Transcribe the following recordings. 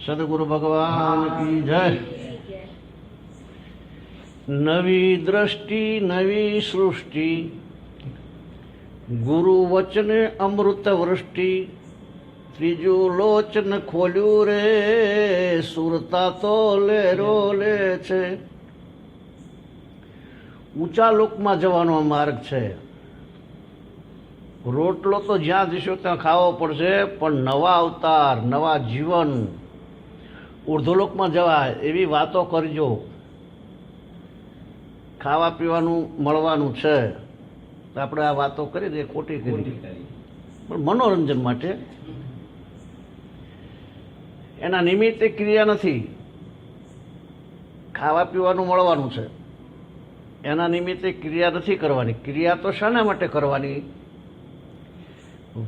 સદગુરુ ભગવાન કી જય. નવી દ્રષ્ટિ નવી સૃષ્ટિ, ગુરુ વચને અમૃત વૃષ્ટિ. ત્રીજું લોચન ખોલ્યું રે, સુરતા તો લેરો લે છે. ઊંચા લોકમાં જવાનો માર્ગ છે. રોટલો તો જ્યાં જશો ત્યાં ખાવો પડશે, પણ નવા અવતાર, નવા જીવન, ઉર્ધ્વલોકમાં જવાય એવી વાતો કરજો. ખાવા પીવાનું મળવાનું છે તો આપણે આ વાતો કરી દે, ખોટી કરી, પણ મનોરંજન માટે. એના નિમિત્તે ક્રિયા નથી. ખાવા પીવાનું મળવાનું છે, એના નિમિત્તે ક્રિયા નથી કરવાની. ક્રિયા તો શાના માટે કરવાની?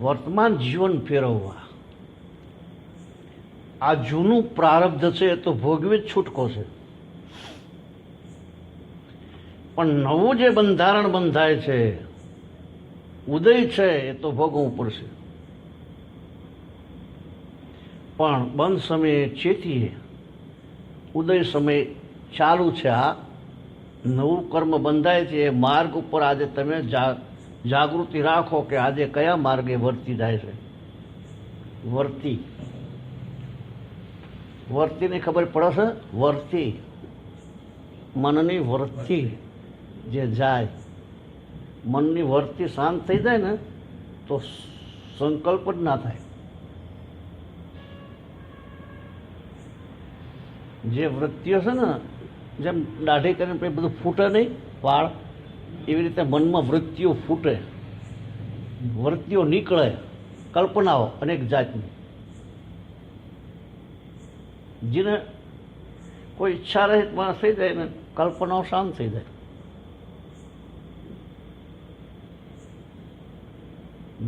વર્તમાન જીવન ફેરવવા. આ જૂનું પ્રારબ્ધ છે એ તો ભોગવી જ છૂટકો છે, પણ નવું જે બંધારણ બંધાય છે, ઉદય છે, એ તો ભોગવવું પડશે. પણ બંધ સમયે ચેતીએ, ઉદય સમય ચાલુ છે. આ નવું કર્મ બંધાય છે, એ માર્ગ ઉપર આજે તમે જાગૃતિ રાખો કે આજે કયા માર્ગે વર્તી જાય છે. વર્તીની ખબર પડે છે? વર્તી, મનની વર્તી જે જાય, મનની વર્તી શાંત થઈ જાય ને તો સંકલ્પ જ ના થાય. જે વૃત્તિઓ છે ને, જેમ દાઢી કરીને પછી બધું ફૂટે નહીં વાળ, એવી રીતે મનમાં વૃત્તિઓ ફૂટે, વૃત્તિઓ નીકળે, કલ્પનાઓ અનેક જાતની. જેને કોઈ ઈચ્છા રહિત માણસ થઈ જાય ને, કલ્પનાઓ શાંત થઈ જાય.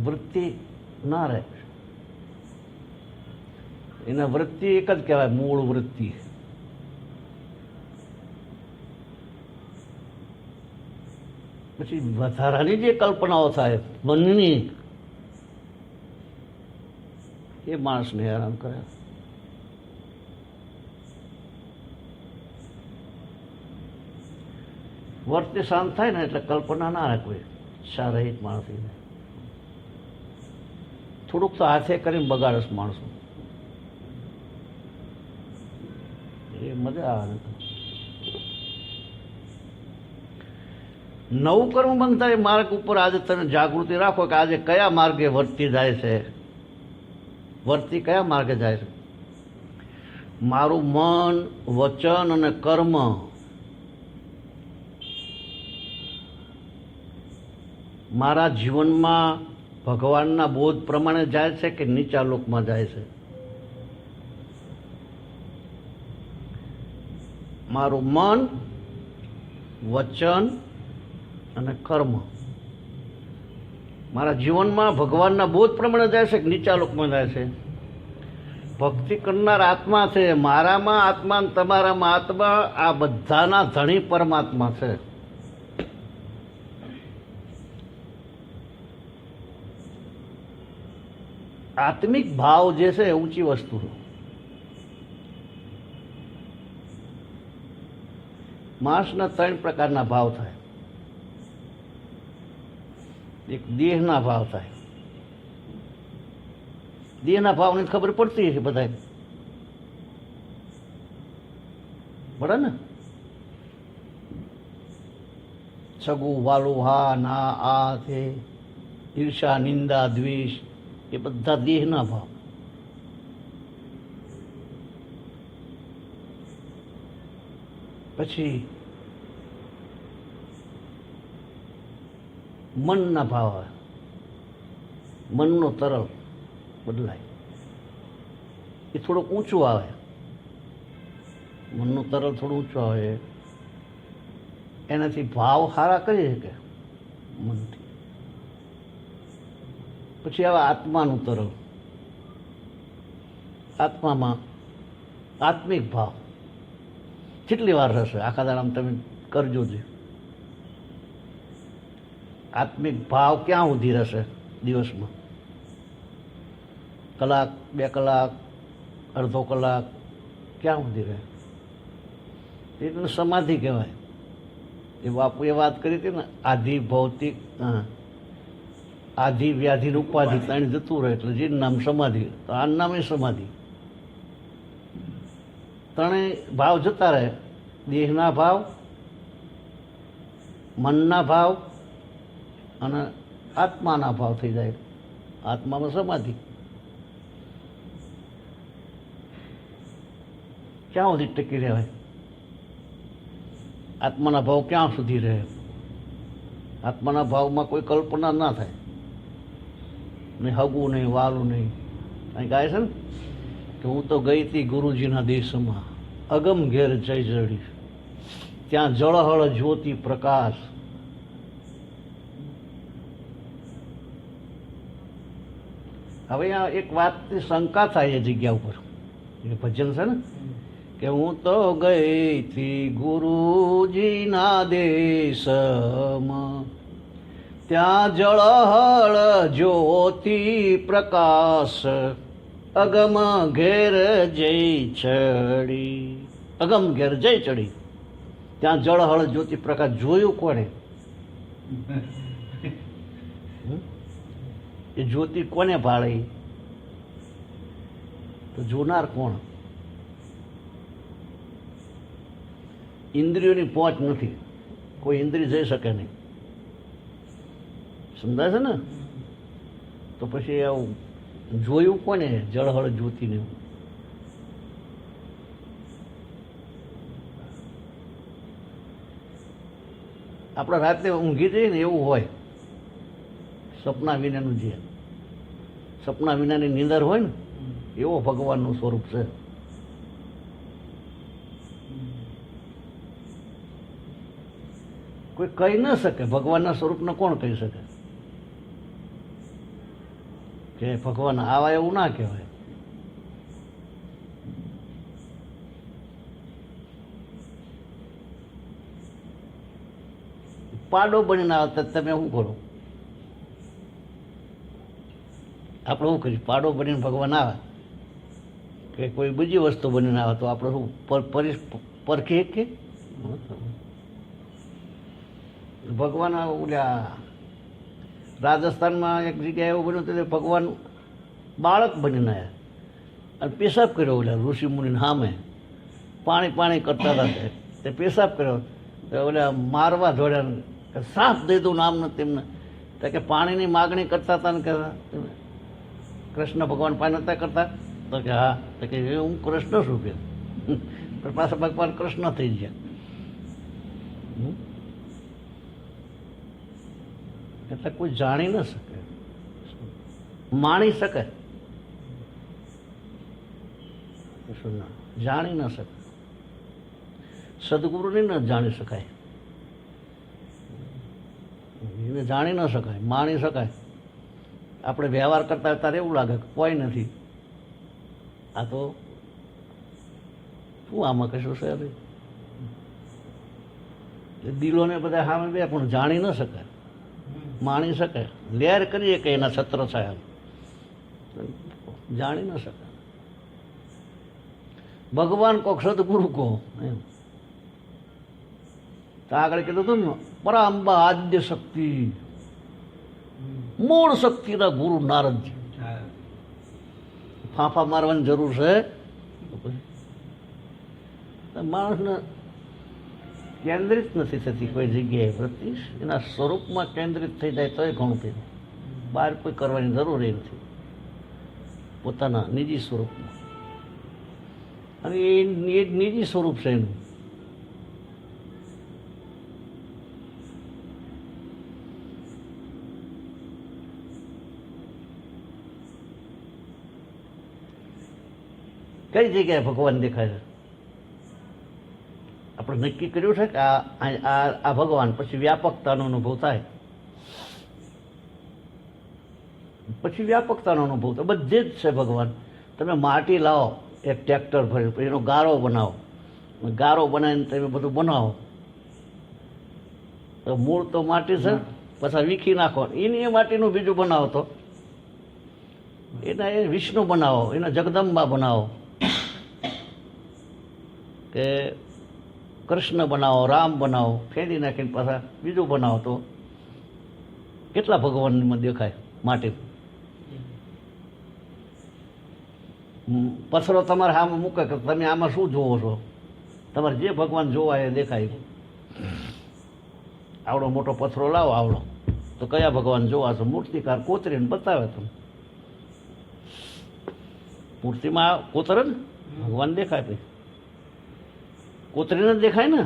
વૃત્તિ ના રહે. એના વૃત્તિ એક જ કહેવાય, મૂળ વૃત્તિ. પછી વધારાની જે કલ્પનાઓ થાય મનની, એ માણસને હેરાન કરે. વર્તે શાંત થાય ને એટલે કલ્પના ના રાખવી. શારહિત માણસ થોડુંક તો હાથે કરીને બગાડશ માણસો, એ મજા આવે. નવું કર્મ બંધાય માર્ગ ઉપર આજે તમે જાગૃતિ રાખો કે આજે કયા માર્ગે વર્તી જાય છે, વર્તી કયા માર્ગે જાય છે. મારું મન, વચન અને કર્મ મારા જીવનમાં ભગવાનના બોધ પ્રમાણે જાય છે કે નીચા લોકમાં જાય છે. મારું મન, વચન અને કર્મ મારા જીવનમાં ભગવાનના બોધ પ્રમાણે જાય છે કે નીચા લોકમાં જાય છે. ભક્તિ કરનાર આત્મા છે, મારામાં આત્મા અને તમારામાં આત્મા, આ બધાના ધણી પરમાત્મા છે. આત્મિક ભાવ જે છે એ ઊંચી વસ્તુ છે. માણસના 3 પ્રકારના ભાવ થાય. એક દેહના ભાવ થાય. દેહના ભાવની ખબર પડતી હશે બધા, બરાબર ને? સગું વાલું, હા ના, આ છે, ઈર્ષા, નિંદા, દ્વેષ, એ બધા દેહના ભાવ. પછી મનના ભાવ આવે. મનનો તરલ બદલાય, એ થોડુંક ઊંચું આવે. મનનું તરલ થોડું ઊંચું આવે, એનાથી ભાવ સારા કરી શકે મનથી. પછી આવે આત્માનું તરલ. આત્મામાં આત્મિક ભાવ કેટલી વાર રહેશે? આખા દાડામાં તમે કરજો જ. આત્મિક ભાવ ક્યાં સુધી રહેશે દિવસમાં? કલાક, 2 કલાક, અડધો કલાક, ક્યાં સુધી રહે? એટલે સમાધિ કહેવાય. એ બાપુએ વાત કરી હતી ને, આધિ ભૌતિક, આધિ વ્યાધિ ને ઉપાધિ ત્રણ જતું રહે એટલે જે નામ સમાધિ. તો આ નામ એ સમાધિ. ત્રણેય ભાવ જતા રહે. દેહના ભાવ, મનના ભાવ અને આત્માના ભાવ થઈ જાય. આત્મામાં સમાધિ. ક્યાં સુધી ટકી રહેવાય? આત્માના ભાવ ક્યાં સુધી રહે? આત્માના ભાવમાં કોઈ કલ્પના ના થાય, નહીં હગું નહીં, વાલું નહીં. અહીં કહે છે ને કે હું તો ગઈ હતી ગુરુજીના દેશમાં, અગમ ઘેર જય જડી, ત્યાં જળહળ જ્યોતિ પ્રકાશ. હવે આ એક વાતની શંકા થાય એ જગ્યા ઉપર, એ ભજન છે ને કે હું તો ગઈ હતી ગુરુજીના દેશમાં, ત્યાં જળહળ જ્યોતિ પ્રકાશ, અગમ ઘેર જય ચડી. અગમ ઘેર જય ચડી, ત્યાં જળહળ જ્યોતિ પ્રકાશ. જોયું કોણે? એ જ્યોતિ કોને ભાળી? તો જોનાર કોણ? ઇન્દ્રિયોની પહોંચ નથી, કોઈ ઇન્દ્રિય જઈ શકે નહીં. સમજાય છે ને? તો પછી આવું જોયું કોને? જળહળ જ્યોતિને. આપણે રાતે ઊંઘી જઈએ ને એવું હોય, સપના વિનાનું. જે સપના વિનાની નીંદર હોય ને એવો ભગવાનનું સ્વરૂપ છે. કોઈ કહી ન શકે. ભગવાનના સ્વરૂપને કોણ કહી શકે કે ભગવાન આવા? એવું ના કહેવાય. પાડો બનીને આવતા તમે શું કરો? આપણે શું કરીએ? પાડો બનીને ભગવાન આવે કે કોઈ બીજી વસ્તુ બનીને આવે તો આપણે શું પરખીએ કે? ભગવાન ઓલા રાજસ્થાનમાં એક જગ્યાએ એવું બન્યું હતું, ભગવાન બાળક બનીને આવ્યા અને પેશાબ કર્યો. ઓલા ઋષિ મુનિને સામે પાણી કરતા હતા, તે પેશાબ કર્યો. તો ઓલા મારવા દોડ્યા, સાફ દઈ દઉં નામ નથી તેમને. તો કે પાણીની માગણી કરતા હતા ને કે કૃષ્ણ ભગવાન પાણી નતા કરતા? તો કે હા. તો કે હું કૃષ્ણ છું કે પાછા ભગવાન કૃષ્ણ થઈ ગયા. એટલે કોઈ જાણી ન શકે, માણી શકે, જાણી ન શકે. સદગુરુને ન જાણી શકાય, એને જાણી ન શકાય, માણી શકાય. આપણે વ્યવહાર કરતા ત્યારે એવું લાગે કે કોઈ નથી, આ તો શું આમાં કશું છે ભાઈ. દિલોને બધા સામે બે પણ જાણી ન શકાય, માણી શકાય. લેર કરીએ કે એના છત્ર છાયા, જાણી ન શકાય. ભગવાન કહો, સદગુરુ કહો એમ. તો આગળ કીધું હતું ને, પરાંબા આદ્ય શક્તિ, મૂળ શક્તિના ગુરુ નારદજી. ફાંફા મારવાની જરૂર છે? માણસને કેન્દ્રિત નથી થતી કોઈ જગ્યાએ વૃત્તિ, એના સ્વરૂપમાં કેન્દ્રિત થઈ જાય તો એ ઘણું થયું. બહાર કોઈ કરવાની જરૂર એ નથી, પોતાના નિજી સ્વરૂપમાં. અને એ નિજી સ્વરૂપ છે એનું. કઈ જગ્યાએ ભગવાન દેખાય છે? આપણે નક્કી કર્યું છે કે આ ભગવાન, પછી વ્યાપકતાનો અનુભવ થાય, પછી વ્યાપકતાનો અનુભવ થાય. બધે જ છે ભગવાન. તમે માટી લાવો, એક ટ્રેક્ટર ભરી, પછી એનો ગારો બનાવો, ગારો બનાવીને તમે બધું બનાવો, તો મૂળ તો માટી છે, પછી વીખી નાખો, એની એ માટીનું બીજું બનાવો, તો એના એ વિષ્ણુ બનાવો, એના જગદંબા બનાવો. કે કૃષ્ણ બનાવો, રામ બનાવો, ફેંદી નાખીને પાછા બીજું બનાવો તો કેટલા ભગવાનમાં દેખાય માટી. પથ્થરો તમારે સામે મૂકે કે તમે આમાં શું જોવો છો, તમારે જે ભગવાન જોવા એ દેખાય. આવડો મોટો પથ્થરો લાવો આવડો, તો કયા ભગવાન જોવા છો? મૂર્તિકાર કોતરીને બતાવે તમે. મૂર્તિમાં કોતરે ને ભગવાન દેખાય. પછી કોતરીને જ દેખાય ને.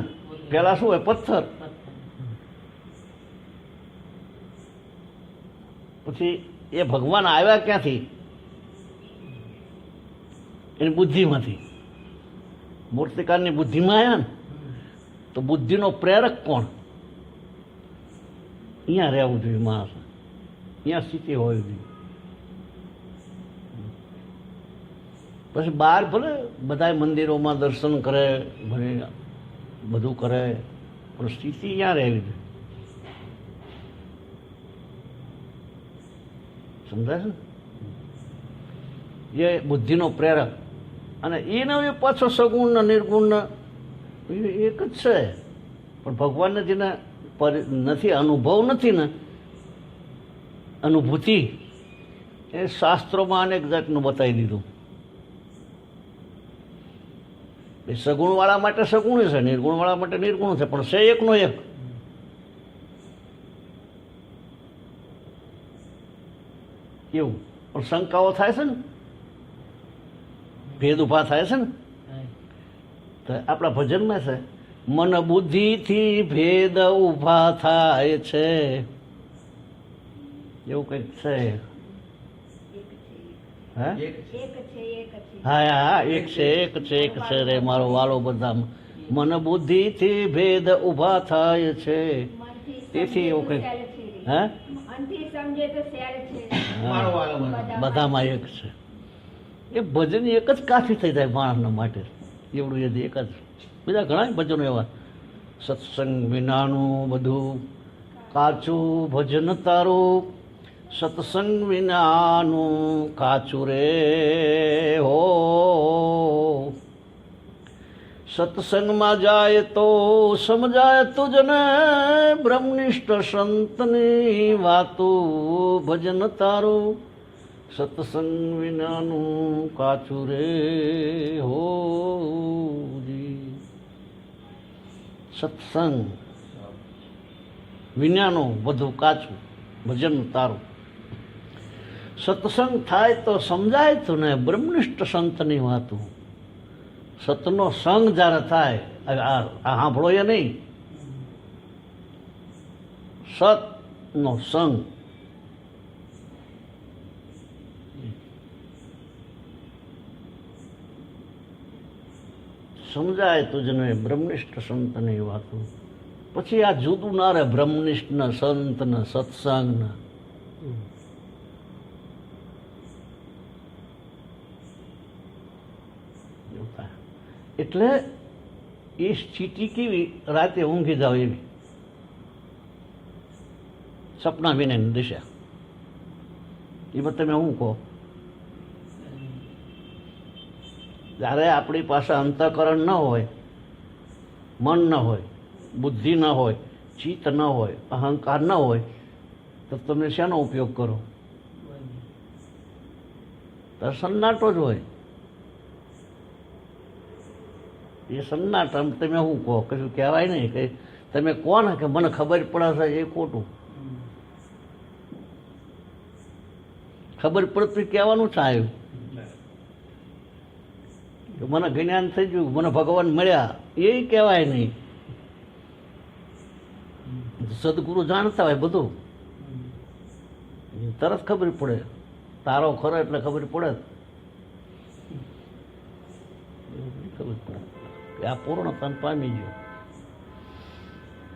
પેલા શું હોય? પથ્થર. પછી એ ભગવાન આવ્યા ક્યાંથી? એની બુદ્ધિમાંથી. મૂર્તિકારની બુદ્ધિમાં આવ્યા ને. તો બુદ્ધિનો પ્રેરક કોણ? અહીંયા રહેવું જોઈએ માણસ, અહીંયા સ્થિતિ હોવી જોઈએ. પછી બહાર ભલે બધા મંદિરોમાં દર્શન કરે, ભલે બધું કરે, પણ સ્થિતિ અહીંયા રહેવી જોઈએ. સમજાય છે ને? એ બુદ્ધિનો પ્રેરક. અને એનો એ પાછો સગુણ ને નિર્ગુણ એક જ છે. પણ ભગવાનને જેને નથી અનુભવ નથી ને, અનુભૂતિ, એ શાસ્ત્રોમાં અનેક જાતનું બતાવી દીધું. એ સગુણવાળા માટે સગુણ છે, નિર્ગુણવાળા માટે નિર્ગુણ છે, પણ છે એકનો એક. એવું પણ શંકાઓ થાય છે ને, ભેદ ઉભા થાય છે ને. તો આપણા ભજનમાં છે, મન બુદ્ધિથી ભેદ ઉભા થાય છે, એવું કંઈક છે. હા હા, એક છે, એક છે, એક છે રે મારો વાલો બધા. મન બુદ્ધિથી ભેદ ઉભા થાય છે, તેથી એવું કંઈક. હા, બધામાં એક છે. એ ભજન એક જ કાફી થઈ જાય માણસના માટે. એવડું એ એક જ. બીજા ઘણા ભજનો એવા. સત્સંગ વિનાનું બધું કાચું ભજન તારું, સત્સંગ વિનાનું કાચું રે હો. સત્સંગમાં જાય તો સમજાય તુજને, બ્રહ્મનિષ્ઠ સંતની વાતું ભજન તારું, સત્સંગ વિનાનું કાચું રે હો. સત્સંગ વિનાનું બધું કાચું ભજન તારું. સત્સંગ થાય તો સમજાય તું ને, બ્રહ્મનિષ્ઠ સંતની વાતું. સતનો સંગ જ્યારે થાય, આ સાંભળો એ નહીં, સતનો સંગ. સમજાય તુજને બ્રહ્મનિષ્ઠ સંતની વાતું. પછી આ જુદું ના રહે બ્રહ્મનિષ્ઠ ને સંત ને સત્સંગ ને. એટલે એ સ્થિતિ કેવી? રાતે ઊંઘી જાવ એવી, સપના વિનાની દિશા. એમાં તમે શું કહો? જ્યારે આપણી પાસે અંતઃકરણ ન હોય, મન ન હોય, બુદ્ધિ ન હોય, ચિત્ત ન હોય, અહંકાર ન હોય, તો તમે શાનો ઉપયોગ કરો? તો સન્નાટો જ હોય. એ સન્નાટા તમે શું કહો? કશું કહેવાય નહીં. કે તમે કહો ને કે મને ખબર પડે છે, એ ખોટું. ખબર પડતી કહેવાનું છે આવ્યું કે મને જ્ઞાન થઈ ગયું, મને ભગવાન મળ્યા, એ કહેવાય નહીં. સદગુરુ જાણતા હોય બધું, તરત ખબર પડે. તારો ખરો એટલે ખબર પડે, ખબર પડે કે આ પૂર્ણતા પામી ગયો.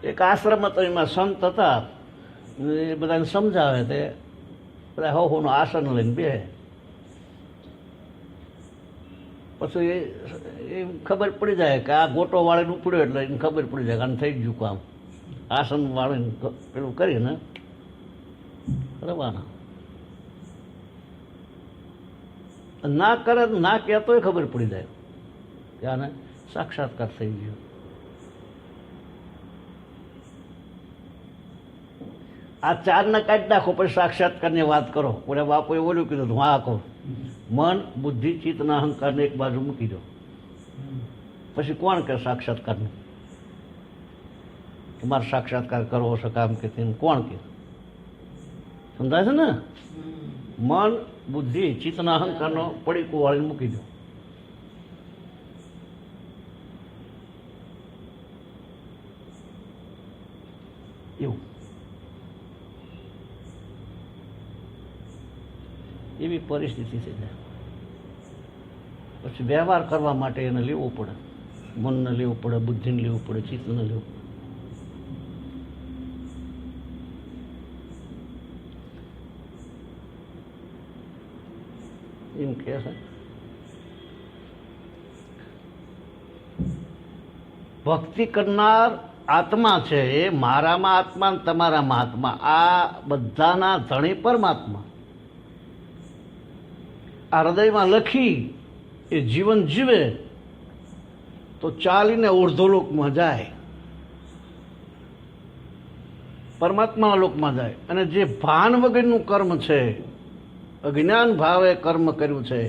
એક આશ્રમ હતો, એમાં સંત હતા, એ બધાને સમજાવે. તે બધા હોનું આસન લઈને બેસે. પછી એ ખબર પડી જાય કે આ ગોટો વાળીને ઉપડ્યો, એટલે એને ખબર પડી જાય કે આને થઈ ગયું કામ. આસન વાળીને પેલું કરીને રવાના. ના કરે, ના કહેતોય ખબર પડી જાય કે આને સાક્ષાત્કાર થઈ ગયો. આ ચારને કાઢી નાખો, પછી સાક્ષાત્કારની વાત કરો. ઓલા બાપુએ બોલ્યું કીધું, હું આ કહું, મન, બુદ્ધિ, ચિત્તના અહંકારને એક બાજુ મૂકી દો. પછી કોણ કે સાક્ષાત્કારનું તમારે સાક્ષાત્કાર કરવો છે કામ કે તેમ કોણ કે? સમજાય છે ને? મન, બુદ્ધિ, ચિત્તના અહંકારનો પડીકું વાળીને મૂકી દો. એવું એવી પરિસ્થિતિ થઈ જાય. પછી વ્યવહાર કરવા માટે એને લેવું પડે, મનને લેવું પડે, બુદ્ધિને લેવું પડે, ચિત્તને લેવું પડે. એમ કહે છે ભક્તિ કરનાર આત્મા છે એ મારામાં આત્મા ને તમારામાં આત્મા, આ બધાના ધણી પરમાત્મા આ હૃદયમાં લખી એ જીવન જીવે તો ચાલીને ઉર્ધ્વલોકમાં જાય, પરમાત્માના લોકમાં જાય. અને જે ભાન વગરનું કર્મ છે, અજ્ઞાન ભાવે કર્મ કર્યું છે,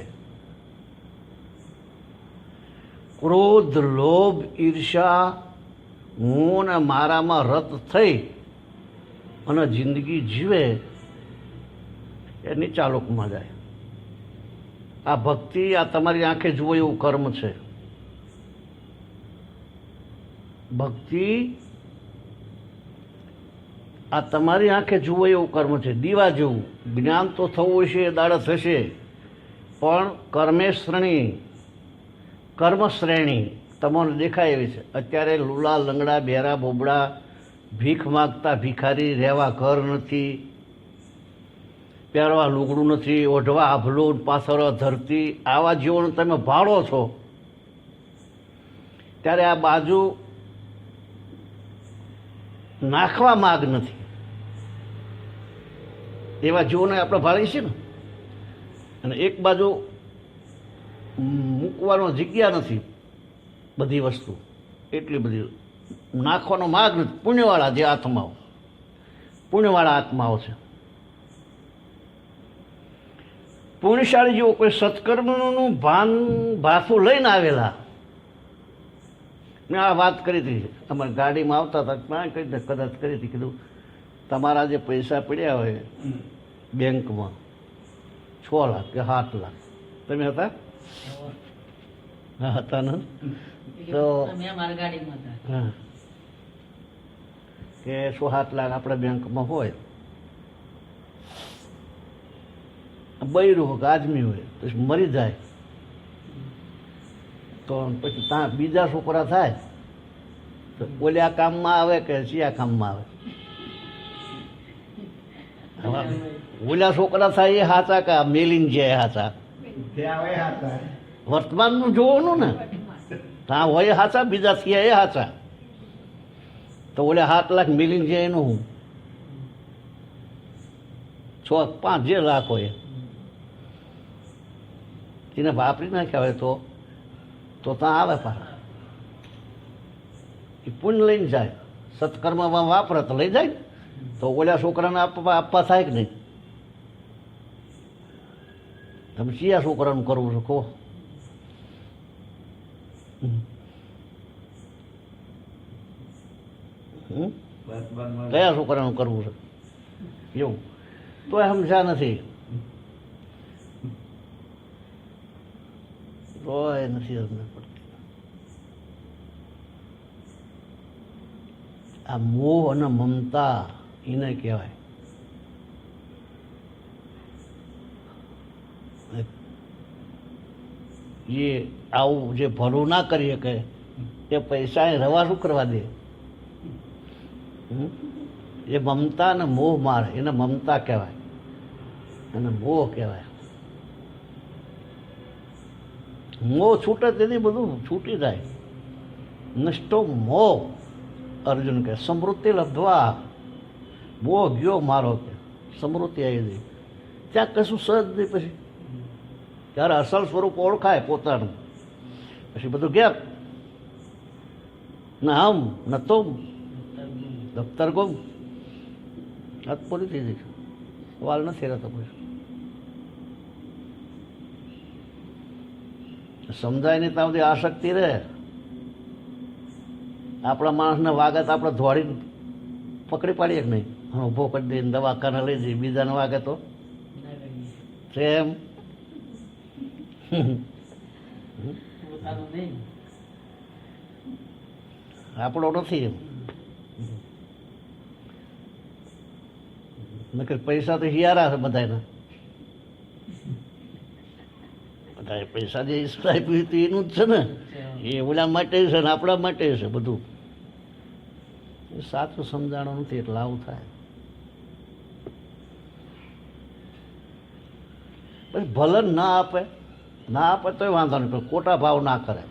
ક્રોધ, લોભ, ઈર્ષા, હું ને મારામાં રત થઈ અને જિંદગી જીવે એ નીચા લોકમાં જાય. આ ભક્તિ આ તમારી આંખે જુઓ એવું કર્મ છે. ભક્તિ આ તમારી આંખે જુઓ એવું કર્મ છે. દીવા જેવું જ્ઞાન તો થવું હશે, દાડા થશે, પણ કર્મે શ્રેણી, કર્મ શ્રેણી તમને દેખાય એવી છે. અત્યારે લુલા, લંગડા, બેરા, બોબડા, ભીખ માગતા ભિખારી, રહેવા ઘર નથી, પહેરવા લુગડું નથી, ઓઢવા આભલો, પાથરો ધરતી, આવા જીવન તમે ભાળો છો. ત્યારે આ બાજુ નાખવા માગ નથી. એવા જીવોને આપણે ભાળીએ છીએ ને. અને એક બાજુ મૂકવાનો જગ્યા નથી. બધી વસ્તુ એટલી બધી નાખવાનો માગ નથી. પુણ્યવાળા જે આત્માઓ, પુણ્યવાળા આત્માઓ છે, પુણ્યશાળી જેવો કોઈ સત્કર્મનું ભાન ભાથું લઈને આવેલા. મેં આ વાત કરી હતી અમારી ગાડીમાં આવતા હતા, મેં કહી કદાચ કરી હતી, કીધું તમારા જે પૈસા પડ્યા હોય બેંકમાં 6 લાખ કે 7 લાખ, તમે હતા? હા હતા ને. તો હા કે 6-7 લાખ આપણા બેંકમાં હોય, બૈરું હોય કે આદમી હોય, પછી મરી જાય તો પછી ત્યાં બીજા છોકરા થાય તો ઓલ્યા કામમાં આવે કે ચિયા કામમાં આવે? ઓલ્યા છોકરા થાય એ હાચા કે મેલીને જાય હાચા? વર્તમાનનું જોવાનું ને. ત્યાં હોય હાચા, બીજા થયા એ હાચા. તો ઓલ્યા 7 લાખ મેલીને જાય એનું હું 6-5 જે લાખ હોય એને વાપરી નાખ્યા હોય તો ત્યાં આવે પાછા. એ પુણ્ય લઈને જાય, સત્કર્મમાં વાપરે તો લઈ જાય. તો ઓલા છોકરાને આપવા થાય કે નહીં? તમે કયા છોકરાનું કરવું છે કહો? કયા છોકરાનું કરવું છે એવું તો સમજ્યા નથી. કોઈ નથી સમજ પડતી. આ મોહ અને મમતા એને કહેવાય. જે આવું જે ભલું ના કરી શકે તે પૈસા એ રવા શું કરવા દે? એ મમતા ને મોહ મારે, એને મમતા કહેવાય, એને મોહ કહેવાય. મોહ છૂટે તેથી બધું છૂટી જાય. નષ્ટો મોહ, અર્જુન કહે સમૃદ્ધિ લબ્ધવા. મોહ ગયો મારો કે સમૃદ્ધિ આવી ગઈ. ત્યાં કશું સહજ નહીં. પછી ત્યારે અસલ સ્વરૂપ ઓળખાય પોતાનું, પછી બધું ગેપ ના આમ નતો દફતર ગુમ હાથ પૂરી થઈ જશે વાલ નથી રહેતો કોઈ સમજાય નહીં ત્યાં સુધી આસક્તિ રહે આપણા માણસને વાગે તો આપણે ધોડીને પકડી પાડીએ કે નહીં ઊભો કરી દઈને દવાખાને લઈ જઈએ બીજાને વાગે તો એમ આપણો નથી એમ નકર પૈસા તો હિયારા છે બધાના બધા પૈસા જે ઈશ્વર આપ્યું હતું એનું જ છે ને એ ઓલા માટે છે ને આપણા માટે છે બધું એ સાચું સમજાણું નથી એટલે આવું થાય પછી ભલે ના આપે તોય વાંધો નહીં પણ ખોટા ભાવ ના કરે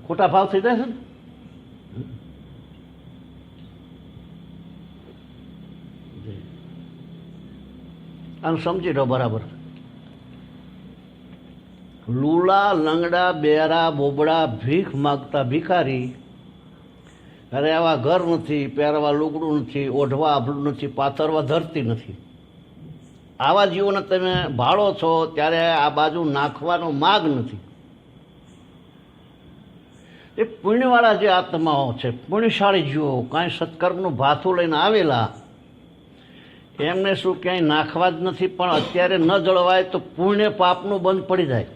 ખોટા ભાવ થઈ જાય છે ને આને સમજી લો બરાબર લૂલા લંગડા બેરા બોબડા ભીખ માગતા ભિખારી અરે આવા ઘર નથી પહેરવા લુગડું નથી ઓઢવા આભલું નથી પાથરવા ધરતી નથી આવા જીવોને તમે ભાળો છો ત્યારે આ બાજુ નાખવાનો માગ નથી એ પુણ્યવાળા જે આત્માઓ છે પુણ્યશાળી જીવો કાંઈ સત્કર્મનું ભાથું લઈને આવેલા એમને શું ક્યાંય નાખવા જ નથી પણ અત્યારે ન જળવાય તો પુણ્ય પાપનું બંધ પડી જાય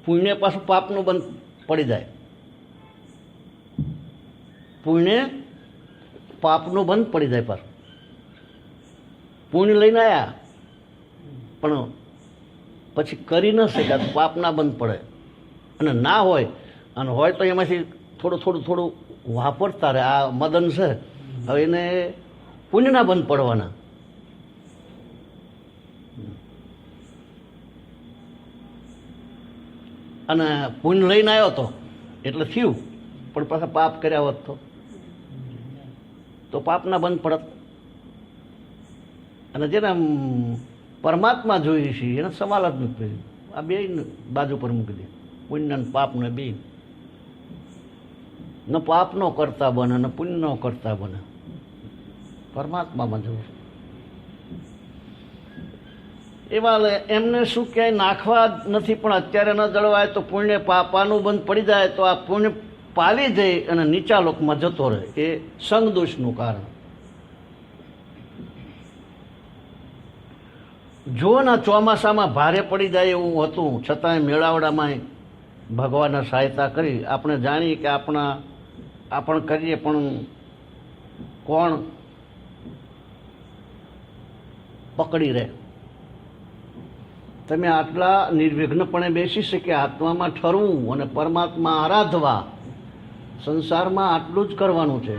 પુણ્ય પાછું પાપનું બંધ પડી જાય પુણ્ય પાપનું બંધ પડી જાય પાછું પુણ્ય લઈને આવ્યા પણ પછી કરી ન શક્યા તો પાપના બંધ પડે અને ના હોય અને હોય તો એમાંથી થોડું વાપરતા રહે આ મદન છે હવે એને પુણ્યના બંધ પડવાના અને પુણ્ય લઈને આવ્યો તો એટલે થયું પણ પાછા પાપ કર્યા હોત તો પાપના બંધ પડત અને જેને પરમાત્મા જોઈએ છે એને સવાલ જ નથી આ બે બાજુ પર મૂકી દે પુણ્ય ને પાપને બે ન પાપનો કરતા બને ને પુણ્યનો કરતા બને પરમાત્મામાં જવું એવા એમને શું ક્યાંય નાખવા નથી પણ અત્યારે ન જળવાય તો પુણ્ય પાપાનું બંધ પડી જાય તો આ પુણ્ય પાલી જાય અને નીચા લોકમાં જતો રહે એ સંગદોષનું કારણ જો ના ચોમાસામાં ભારે પડી જાય એવું હતું છતાંય મેળાવડામાં ભગવાને સહાયતા કરી આપણે જાણીએ કે આપણે કરીએ પણ કોણ પકડી રહે તમે આટલા નિર્વિઘ્નપણે બેસી શકે આત્મામાં ઠરવું અને પરમાત્મા આરાધવા સંસારમાં આટલું જ કરવાનું છે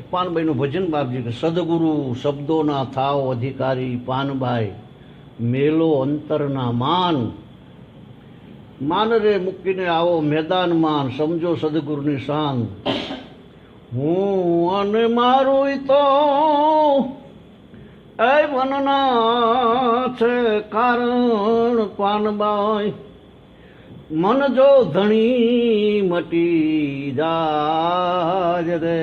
પાનબાઈનું ભજન બાપજી કે સદગુરુ શબ્દોના થાવ અધિકારી પાનબાઈ મેલો અંતરના માન રે મૂકીને આવો મેદાનમાં સમજો સદગુરુની શાન હું અને મારું તો એ વનના છે કારણ પાનબાઈ મન જો ધણી મટી જાય રે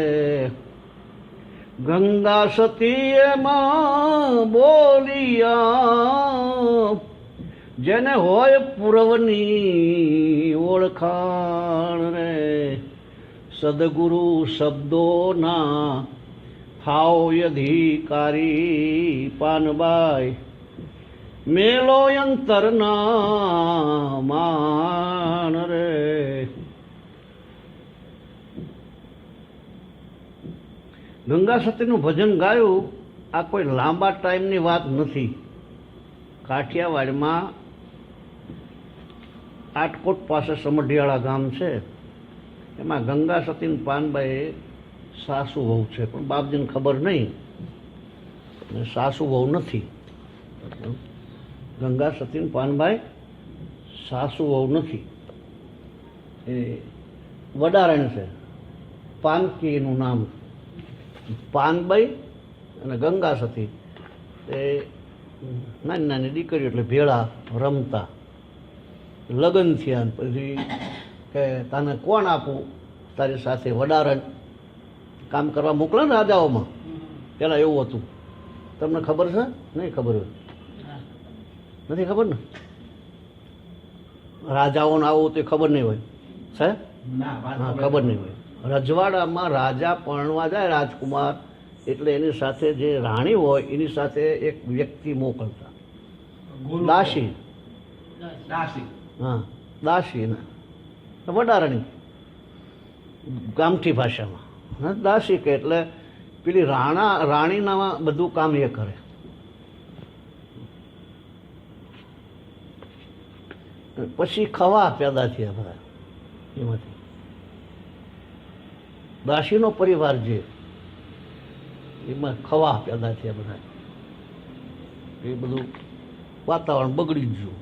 ગંગા સતી એમાં બોલિયા જેને હોય પૂર્વની ઓળખાણ રે સદગુરુ શબ્દોના હાવ અધિકારી પાનબાઈ મેલો અંતરના માન રે ગંગા સતીનું ભજન ગાયું આ કોઈ લાંબા ટાઈમની વાત નથી કાઠિયાવાડમાં આટકોટ પાસે સમઢિયાળા ગામ છે એમાં ગંગા સતીન પાનબાઈ સાસુ વહુ છે પણ બાપજીને ખબર નહીં સાસુ વહુ નથી ગંગા સતીન પાનબાઈ સાસુ વહુ નથી એ વડારણ છે પાનકી એનું નામ પાનબાઈ અને ગંગા સતી એ નાની નાની દીકરીઓ એટલે ભેળા રમતા, લગ્ન થયા પછી કે તને કોણ આપું તારી સાથે વડારણ કામ કરવા મોકલે ને રાજાઓમાં, પેલા એવું હતું. તમને ખબર છે? નહીં ખબર હોય, નથી ખબર ને? રાજાઓને આવું તો ખબર નહીં હોય સાહેબ? હા, ખબર નહીં હોય. રજવાડામાં રાજા પરણવા જાય રાજકુમાર, એટલે એની સાથે જે રાણી હોય એની સાથે એક વ્યક્તિ મોકલતા, દાસી. હા, દાસી ને વડારણી ગામઠી ભાષામાં. હા, દાસી કે એટલે પેલી રાણીના બધું કામ એ કરે. પછી ખવા પેદા થયા બધા એમાંથી. દાસીનો પરિવાર જે એમાં ખવા પેદા થયા બધા. એ બધું વાતાવરણ બગડી જ ગયું.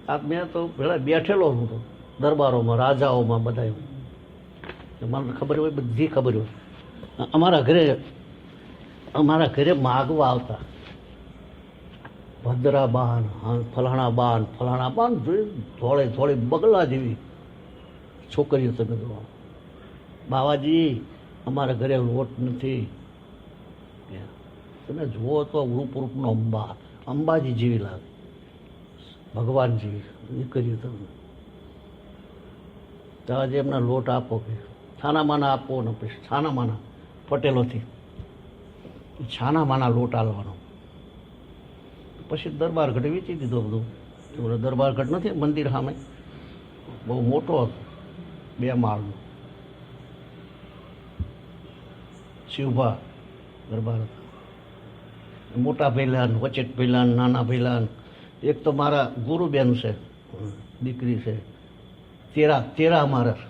આ મેં તો પેલા બેઠેલો હું તો દરબારોમાં, રાજાઓમાં બધા. મને ખબર હોય, બધી ખબર હોય. અમારા ઘરે માગવા આવતા ભદ્રા બાન, ફલાણા બાન જોઈ થોડે થોડી બગલા જેવી છોકરીઓ. તમે જોવા, બાવાજી અમારા ઘરે લોટ નથી. તમે જુઓ તો રૂપનો અંબાજી જેવી લાગે, ભગવાન જેવી દીકરીઓ. તમે તો આજે એમના લોટ આપો કે છાનામાના આપો ને પછી છાનામાના પટેલોથી છાનામાના લોટ આલવાનો. પછી દરબાર ઘટે વેચી દીધો બધું. દરબાર ઘટ નથી મંદિર સામે, બહુ મોટો હતો, 2 માળનો શિવભા દરબાર હતા. મોટા ભૈલાન, વચેટ ભૈલાન, નાના ભૈલાન. એક તો મારા ગુરુબેન છે, દીકરી છે, તેરા મારા,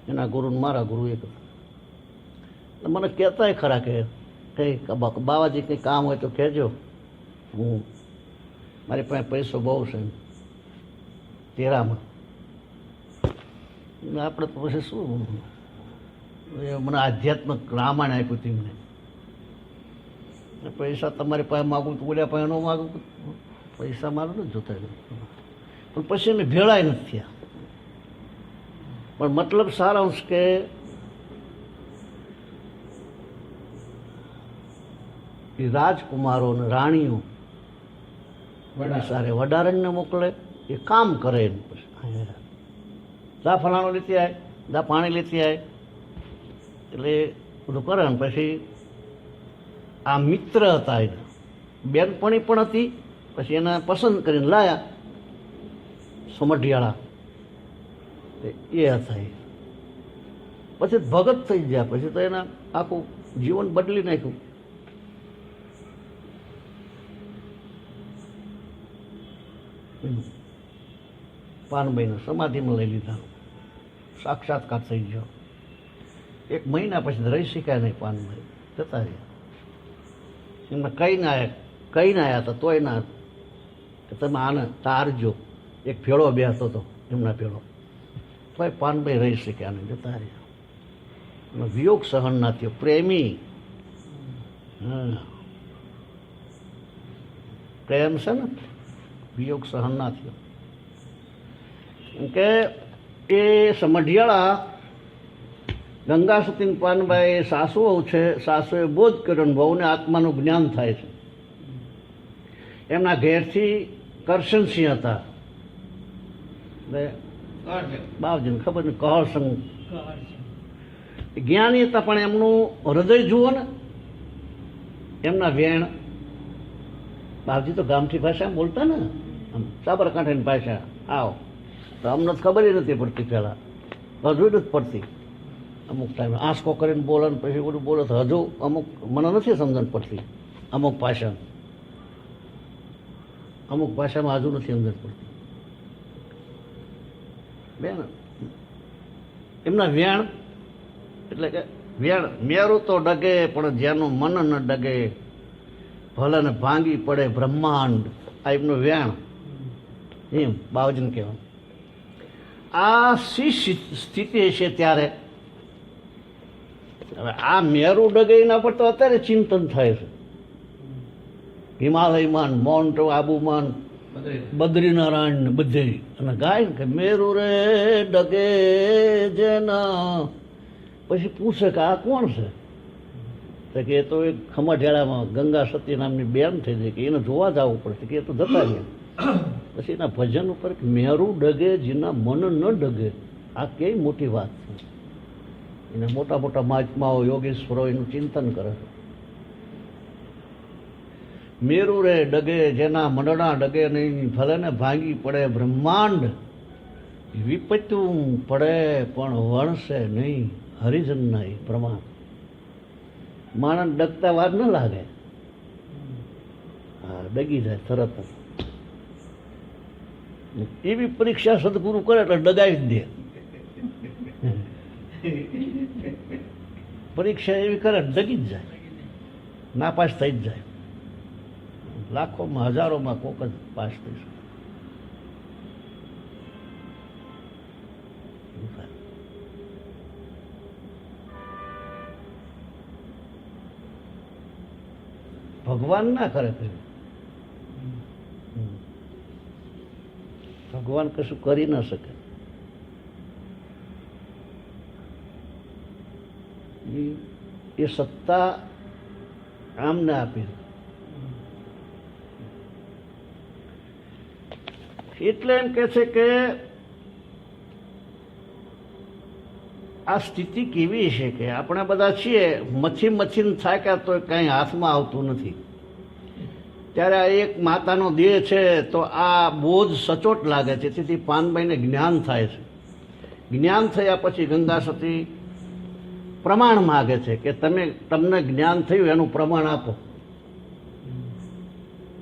એના ગુરુ મારા ગુરુ એક. મને કહેતાય ખરા કે કંઈ બાવાજી કંઈ કામ હોય તો કહેજો, હું મારી પાસે પૈસો બહુ છે તેરામાં. આપણે તો પછી શું, મને આધ્યાત્મિક રામાયણ આપ્યું હતું એમને. પૈસા તમારી પાસે માગું તો બોલ્યા પાસે ન માગું, પૈસા મારું નથી જોતા. પણ પછી અમે ભેળાય નથી થયા. પણ મતલબ સારાંશ કે રાજકુમારો ને રાણીઓ સારે વડારણને મોકલે, એ કામ કરે. દા ફલાણો લેતી આવે, દા પાણી લેતી આવે, એટલે બધું કરે. ને પછી આ મિત્ર હતા, એના બેનપણી પણ હતી. પછી એને પસંદ કરીને લાયા સમઢિયાળા, એ હતા. પછી ભગત થઈ ગયા. પછી તો એના આખું જીવન બદલી નાખ્યું. પાનબાઈને સમાધિમાં લઈ લીધા, સાક્ષાત્કાર થઈ ગયો. 1 મહિના પછી રહી શકાય નહીં, પાનબાઈ જતા રહ્યા. એમને કઈ ના આવ્યા હતા તોય ના, તમે આને તારજો. એક ભેળો બેસતો હતો એમના ભેળો, તોય પાનબાઈ રહી શક્યા નહીં, જતા રહ્યા. વિયોગ સહન ના થયો. પ્રેમી, પ્રેમ છે ને, વિયોગ સહન ના થયો. કે એ સમઢિયાળા ગંગા સતીન પાનબાઈ સાસુઓ છે. સાસુએ બોધ કર્યો ને વહુને આત્માનું જ્ઞાન થાય છે. એમના ઘેરથી કરશનસિંહ હતા, બાવજીને ખબર નહીં, કહળસંગ જ્ઞાની હતા. પણ એમનું હૃદય જુઓ ને, એમના વેણ. બાવજી તો ગામઠી ભાષા બોલતા ને, આમ સાબરકાંઠાની ભાષા. આવો તો અમને ખબર નથી પડતી, પહેલાં હજુ નથી પડતી. અમુક ટાઈમે આંસકો કરીને બોલે ને પછી બધું બોલે તો હજુ અમુક મને નથી સમજણ પડતી. અમુક ભાષામાં હજુ નથી સમજણ પડતી. બેન એમના વેણ એટલે કે વેણ, મેરું તો ડગે પણ જેનું મન ન ડગે, ભલે ને ભાંગી પડે બ્રહ્માંડ. આ એમનું વેણ, એમ બાવજીને કહેવાનું. આ શી સ્થિતિ છે ત્યારે હવે આ મેરુ ડગે એના પર તો અત્યારે ચિંતન થાય છે. હિમાલયમાં માઉન્ટ આબુમાં બદ્રીનારાયણ ને બધે, અને ગાય ને કે મેરુ રે ડગે જેના. પછી પૂછે કે આ કોણ છે? તો કે એ તો એક ખમઢિયાળામાં ગંગા સતી નામની બેન થઈ જાય કે એને જોવા જવું પડશે કે એ તો જતા રહ્યા. પછી એના ભજન ઉપર મેરુ ડગે જેના મન ન ડગે, આ કેવી મોટી વાત છે. એને મોટા મોટા મહાત્માઓ યોગેશ્વરો એનું ચિંતન કરે છે. મેરુ રે ડગે જેના મંડળા ડગે નહીં, ભલે ને ભાંગી પડે બ્રહ્માંડ, વિપત્યું પડે પણ વણશે નહીં હરિજનના એ પ્રમાણ. માણસ ડગતા વાર ન લાગે, હા ડગી જાય તરત જ. એવી પરીક્ષા સદગુરુ કરે એટલે ડગાવી જ દે. પરીક્ષા એવી કરે ડગી જ જાય, નાપાસ થઈ જ જાય. લાખોમાં હજારોમાં કોક જ પાસ થઈ શકે. ભગવાન ના કરે પેલું. ભગવાન કશું કરી ના શકે. એ સત્તા આમને આપી. એટલે એમ કે છે કે આ સ્થિતિ કેવી છે કે આપણે બધા છીએ મચ્છી થાક્યા તો કંઈ હાથમાં આવતું નથી. ત્યારે આ એક માતાનો દેહ છે તો આ બોજ સચોટ લાગે છે. તેથી પાનબાઈને જ્ઞાન થાય છે. જ્ઞાન થયા પછી ગંગા સતી પ્રમાણ માગે છે કે તમને જ્ઞાન થયું એનું પ્રમાણ આપો.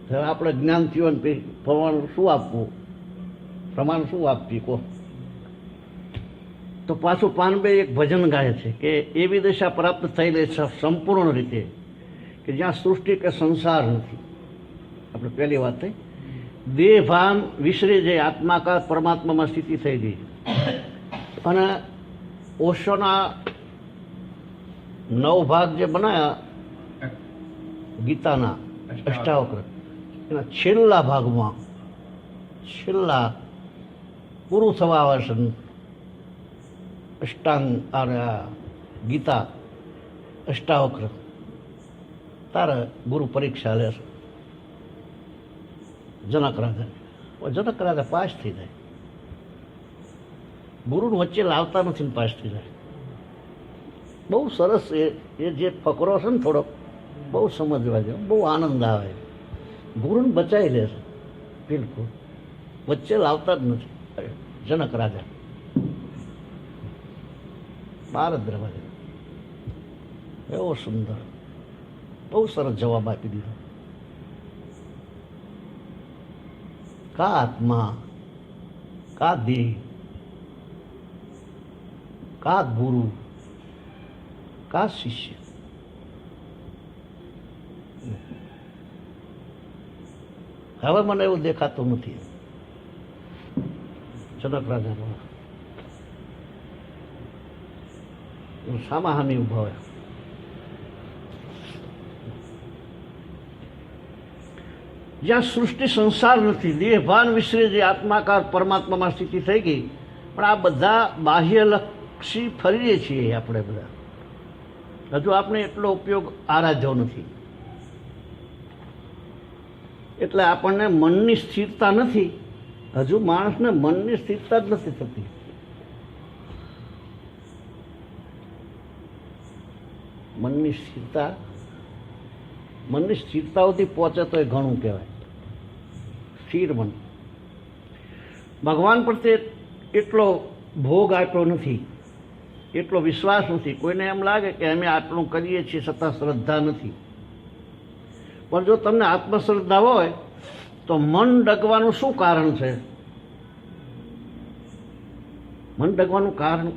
હવે આપણે જ્ઞાન થયું ને પ્રમાણ શું આપવું, પ્રમાણ શું આપવી કહો? તો પાછું પાનભાઈ એક ભજન ગાય છે કે એવી દિશા પ્રાપ્ત થયેલી છે સંપૂર્ણ રીતે કે જ્યાં સૃષ્ટિ કે સંસાર નથી. આપણે પહેલી વાત થઈ, દેહ ભાન વિસરી જાય, આત્માકાર પરમાત્મામાં સ્થિતિ થઈ ગઈ. અને ઓશોના 9 ભાગ જે બનાવ્યા ગીતાના અષ્ટાવક્ર, એના છેલ્લા ભાગમાં છેલ્લા પૂરું થવા આવે છે અષ્ટાંગ ગીતા અષ્ટાવક્ર. તારે ગુરુ પરીક્ષા લેશે જનક રાજા પાસ થઈ જાય. ગુરુને વચ્ચે લાવતા નથી, પાસ થઈ જાય. બહુ સરસ એ જે ફકરો છે ને થોડોક બહુ સમજવા જેવો, બહુ આનંદ આવે. ગુરુને બચાવી લે છે બિલકુલ, વચ્ચે લાવતા જ નથી. જનક રાજા ભારત દરવાજે એવો સુંદર બહુ સરસ જવાબ આપી દીધો. કા આત્મા, કા દેહ, કા ગુરુ, કા શિષ્ય. હવે મને એવું દેખાતું નથી. જનક રાજા સામા હામી ઉભા હોય. જ્યાં સૃષ્ટિ સંસાર નથી, દેહ ભાન વિસરી જે આત્માકાર પરમાત્મામાં સ્થિતિ થઈ ગઈ. પણ આ બધા બાહ્યલક્ષી ફરીએ છીએ આપણે બધા. હજુ આપણે એટલો ઉપયોગ આરાધ્યો નથી. એટલે આપણને મનની સ્થિરતા નથી. હજુ માણસને મનની સ્થિરતા જ નથી થતી. મનની સ્થિરતાઓથી પહોંચે તો એ ઘણું કહેવાય. સ્થિર મન. ભગવાન પ્રત્યે એટલો ભોગ આપ્યો નથી, એટલો વિશ્વાસ નથી. કોઈને એમ લાગે કે અમે આટલું કરીએ છીએ છતાં શ્રદ્ધા નથી. પણ જો તમને આત્મશ્રદ્ધા હોય તો મન ડગવાનું શું કારણ છે? મન ડગવાનું કારણ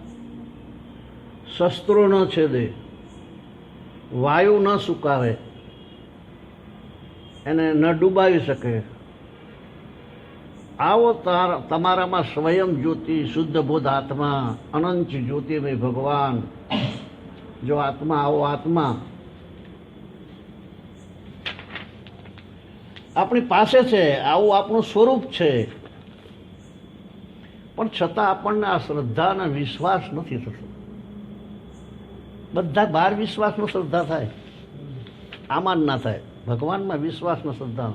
શસ્ત્રો ન છેદે, વાયુ ન સુકાવે, એને ન ડૂબાવી શકે. આવો તમારામાં સ્વયં જ્યોતિ, શુદ્ધ બોધ આત્મા, અનંત જ્યોતિમય ભગવાન જો આત્મા આવો આત્મા આપણી પાસે છે, આવું આપણું સ્વરૂપ છે, પણ છતાં આપણને આ શ્રદ્ધા અને વિશ્વાસ નથી થતો. બધા બહાર વિશ્વાસનો શ્રદ્ધા થાય, આમાં જ ના થાય. ભગવાનમાં વિશ્વાસનો શ્રદ્ધા.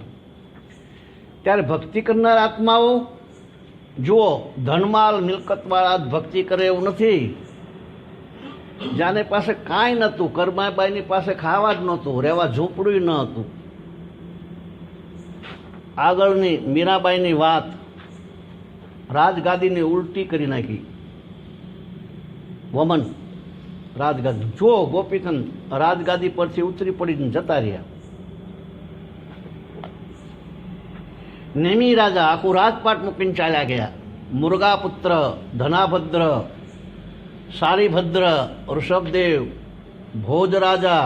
ત્યારે ભક્તિ કરનાર આત્માઓ જુઓ, ધનમાલ મિલકતવાળા જ ભક્તિ કરે એવું નથી. જાને પાસે કાંઈ નહોતું, કરમાબાઈની પાસે ખાવા જ નહોતું, રહેવા ઝૂંપડું ન હતું. આગળની મીરાબાઈની વાત, રાજગાદીની ઉલટી કરી નાખી. વમન રાજગાદી, જો ગોપીચંદ રાજગાદી પરથી ઉતરી પડીને જતા રહ્યા. નેમી રાજા આખું રાજપાટ મૂકીને ચાલ્યા ગયા. મુરગાપુત્ર, ધનાભદ્ર, સારીભદ્ર, ઋષભદેવ, ભોજ રાજા,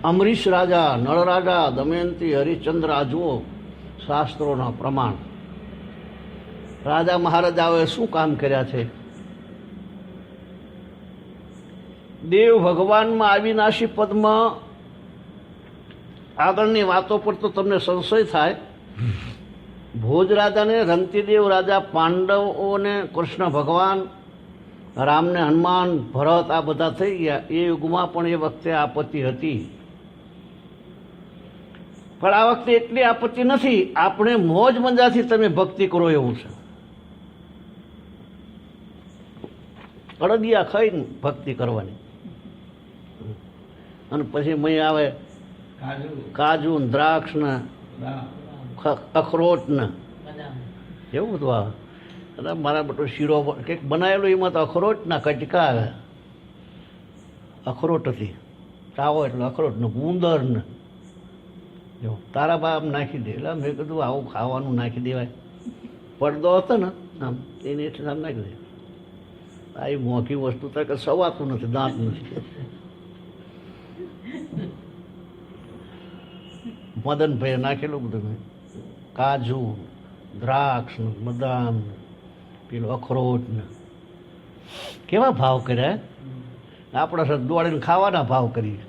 અમરીશ રાજા, નળ રાજા, દમયંતી, હરિશ્ચંદ્ર, આ જુઓ શાસ્ત્રોના પ્રમાણ. રાજા મહારાજાઓએ શું કામ કર્યા છે? દેવ ભગવાનમાં અવિનાશી પદમાં આગળની વાતો પર તો તમને સંશય થાય. ભોજ રાજાને રંતિદેવ રાજા, પાંડવોને કૃષ્ણ ભગવાન, રામને હનુમાન, ભરત આ બધા થઈ ગયા. એ યુગમાં પણ એ વખતે આપત્તિ હતી, પણ આ વખતે એટલી આપત્તિ નથી. આપણે મોજ મજાથી તમે ભક્તિ કરો એવું છે. અડદિયા ખાઈને ભક્તિ કરવાની, અને પછી મય આવે કાજુ ને દ્રાક્ષ ને અખરોટ ને એવું બધું આવે. અને મારા બધો શીરો કંઈક બનાવેલો, એમાં તો અખરોટના કટકા આવે. અખરોટ હતી, ચાવો એટલે અખરોટ ને ગુંદર ને જો તારા બા આમ નાખી દે. એટલે મેં કીધું આવું ખાવાનું નાખી દેવાય? પડદો હતો ને આમ એની એટલે આમ નાખી દે. આ એ મોંઘી વસ્તુ તો કે સવાતું નથી, દાંત નથી. મદનભાઈએ નાખેલું બધું, મેં કાજુ, દ્રાક્ષ ને બદામ, પેલું અખરોટ ને કેવા ભાવ કર્યા. આપણે સર દોડીને ખાવાના ભાવ કરીએ.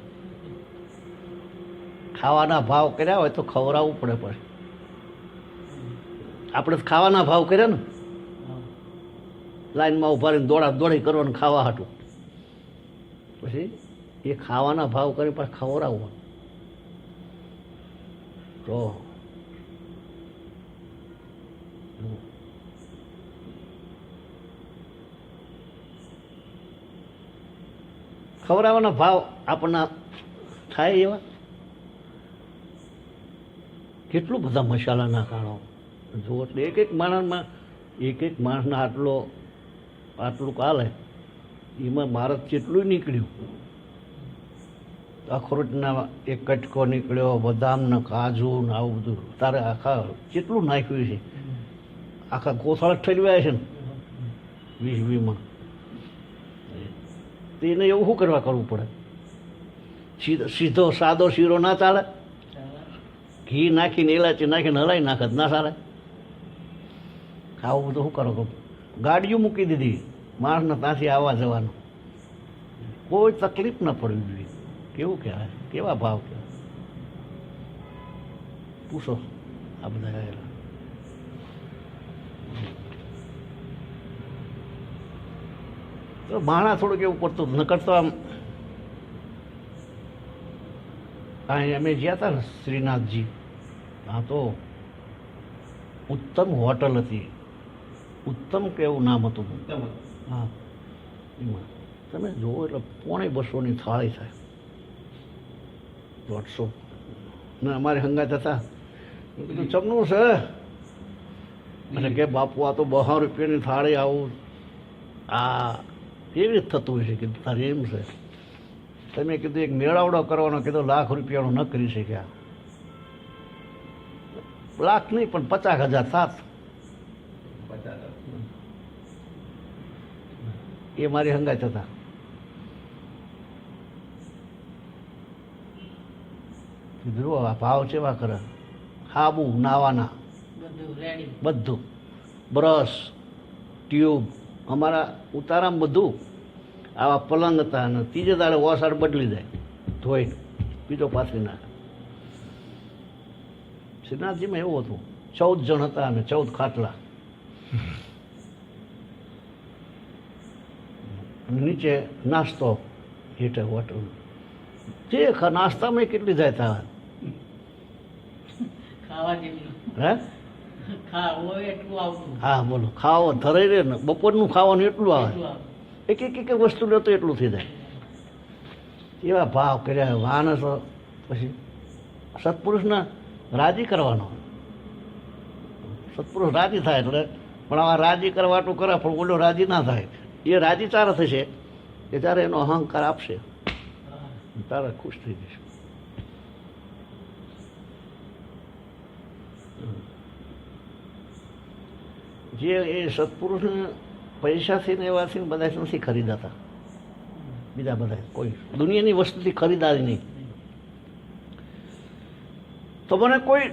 ખાવાના ભાવ કર્યા હોય તો ખવડાવવું પડે. પછી આપણે ખાવાના ભાવ કર્યા ને, લાઈનમાં ઉભા રહીને દોડા દોડી કરવાનું ખાવા હાટું. પછી એ ખાવાના ભાવ કરી પાછું ખવડાવવા. તો ખવડાવવાના ભાવ આપણને થાય એવા. કેટલું બધા મસાલા નાખાણો જો, એટલે એક એક માણસમાં એક માણસના આટલું કાલે એમાં મારે જેટલું નીકળ્યું. અખરોટના એક કટકો નીકળ્યો, બદામના, કાજુ ને આવું બધું. તારે આખા કેટલું નાખ્યું છે? આખા ગોથાળ ઠલવ્યા છે ને 20-20 તો એને એવું શું કરવું પડે? સીધો સાદો શીરો ના ચાલે? ઘી નાખીને એલાચી નાખીને હલાવી નાખે ના ચાલે? આવું બધું શું કરો? ગાડીઓ મૂકી દીધી માણસને ત્યાંથી આવવા જવાનું, કોઈ તકલીફ ન પડવી જોઈએ. કેવું કહેવાય? કેવા ભાવ કહેવાય? પૂછો આ બધા. તો માણા થોડુંક એવું પડતું નકર તો આમ. અહીં અમે ગયા હતા ને શ્રીનાથજી, હા તો ઉત્તમ હોટલ હતી. ઉત્તમ કે એવું નામ હતું. હા, એમાં તમે જુઓ એટલે 250 થાળી થાય, 150. ને અમારે હંગાત હતા. કીધું ચમનું છે? એટલે કે બાપુ આ તો 200 રૂપિયાની થાળી. આવું આ કેવી રીતે થતું હોય છે? કીધું તારે એમ છે. તમે કીધું એક મેળાવડો કરવાનો, કીધું 1 લાખ રૂપિયાનો ન કરી શક્યા. લાખ નહીં પણ 50,000 થાત. એ મારી હંગાત હતા. કીધું આ ભાવ કેવા કરે? હાબુ નાવાના બધું, બ્રશ, ટ્યુબ, અમારા ઉતારામાં બધું. આવા પલંગ હતા અને ત્રીજે દાડે ઓસાડ બદલી જાય ધોઈને બીજો પાથરી નાખે. શ્રીનાથજીમાં એવું હતું, 14 જણ હતા અને 14 ખાટલા. નીચે નાસ્તો હીટર હોટલ જે નાસ્તામાં કેટલી જાય તા હે હા બોલો ખાવા ધરાઈ રહે ને બપોરનું ખાવાનું એટલું આવે, એક વસ્તુ લે તો એટલું થઈ જાય. એવા ભાવ કર્યા માણસ. પછી સત્પુરુષને રાજી કરવાનો, સત્પુરુષ રાજી થાય એટલે પણ આવા રાજી કરવાટું કરે પણ ઓલો રાજી ના થાય. એ રાજી તારે થશે કે ત્યારે એનો અહંકાર આપશે, તારે ખુશ થઈ જશે. જે એ સત્પુરુષને પૈસાથી ને એવાથી બધા નથી ખરીદાતા, બીજા બધા કોઈ દુનિયાની વસ્તુથી ખરીદારી નહીં. તો મને કોઈ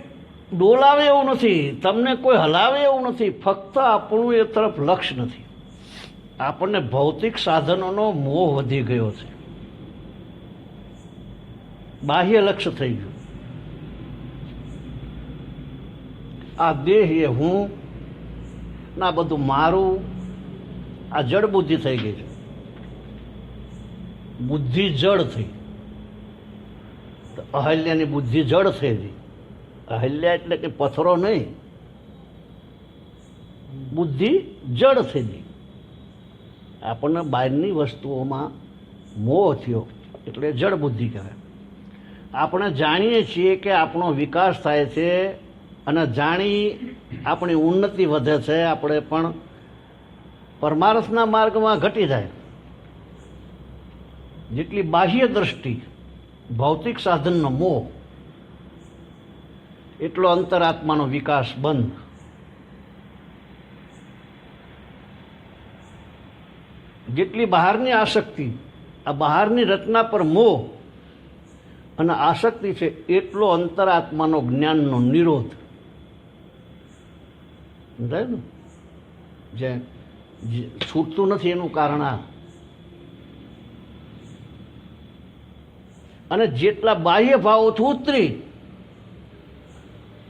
ડોલાવે એવું નથી, તમને કોઈ હલાવે એવું નથી, ફક્ત આપણું એ તરફ લક્ષ્ય નથી. આપણને ભૌતિક સાધનોનો મોહ વધી ગયો છે, બાહ્ય લક્ષ્ય થઈ ગયું. આ દેહ એ હું ના બધું મારું, આ જડ બુદ્ધિ થઈ ગઈ છે. બુદ્ધિ જડ થઈ. અહલ્યાની બુદ્ધિ જડ થઈ ગઈ. અહલ્યા એટલે કે પથ્થરો નહીં, બુદ્ધિ જડ થઈ ગઈ. આપણને બહારની વસ્તુઓમાં મોહ થયો એટલે જડ બુદ્ધિ કહેવાય. આપણે જાણીએ છીએ કે આપણો વિકાસ થાય છે અને જાણી આપણી ઉન્નતિ વધે છે, આપણે પણ પરમાર્થના માર્ગમાં ઘટી જાય. જેટલી બાહ્ય દ્રષ્ટિ, ભૌતિક સાધનનો મોહ, એટલો અંતરાત્માનો વિકાસ બંધ. જેટલી બહારની આસક્તિ, આ બહારની રચના પર મોહ અને આસક્તિ છે, એટલો અંતરાત્માનો જ્ઞાનનો નિરોધ. સમજાય ને? જે છૂટતું નથી એનું કારણ આ. અને જેટલા બાહ્ય ભાવોથી ઉતરી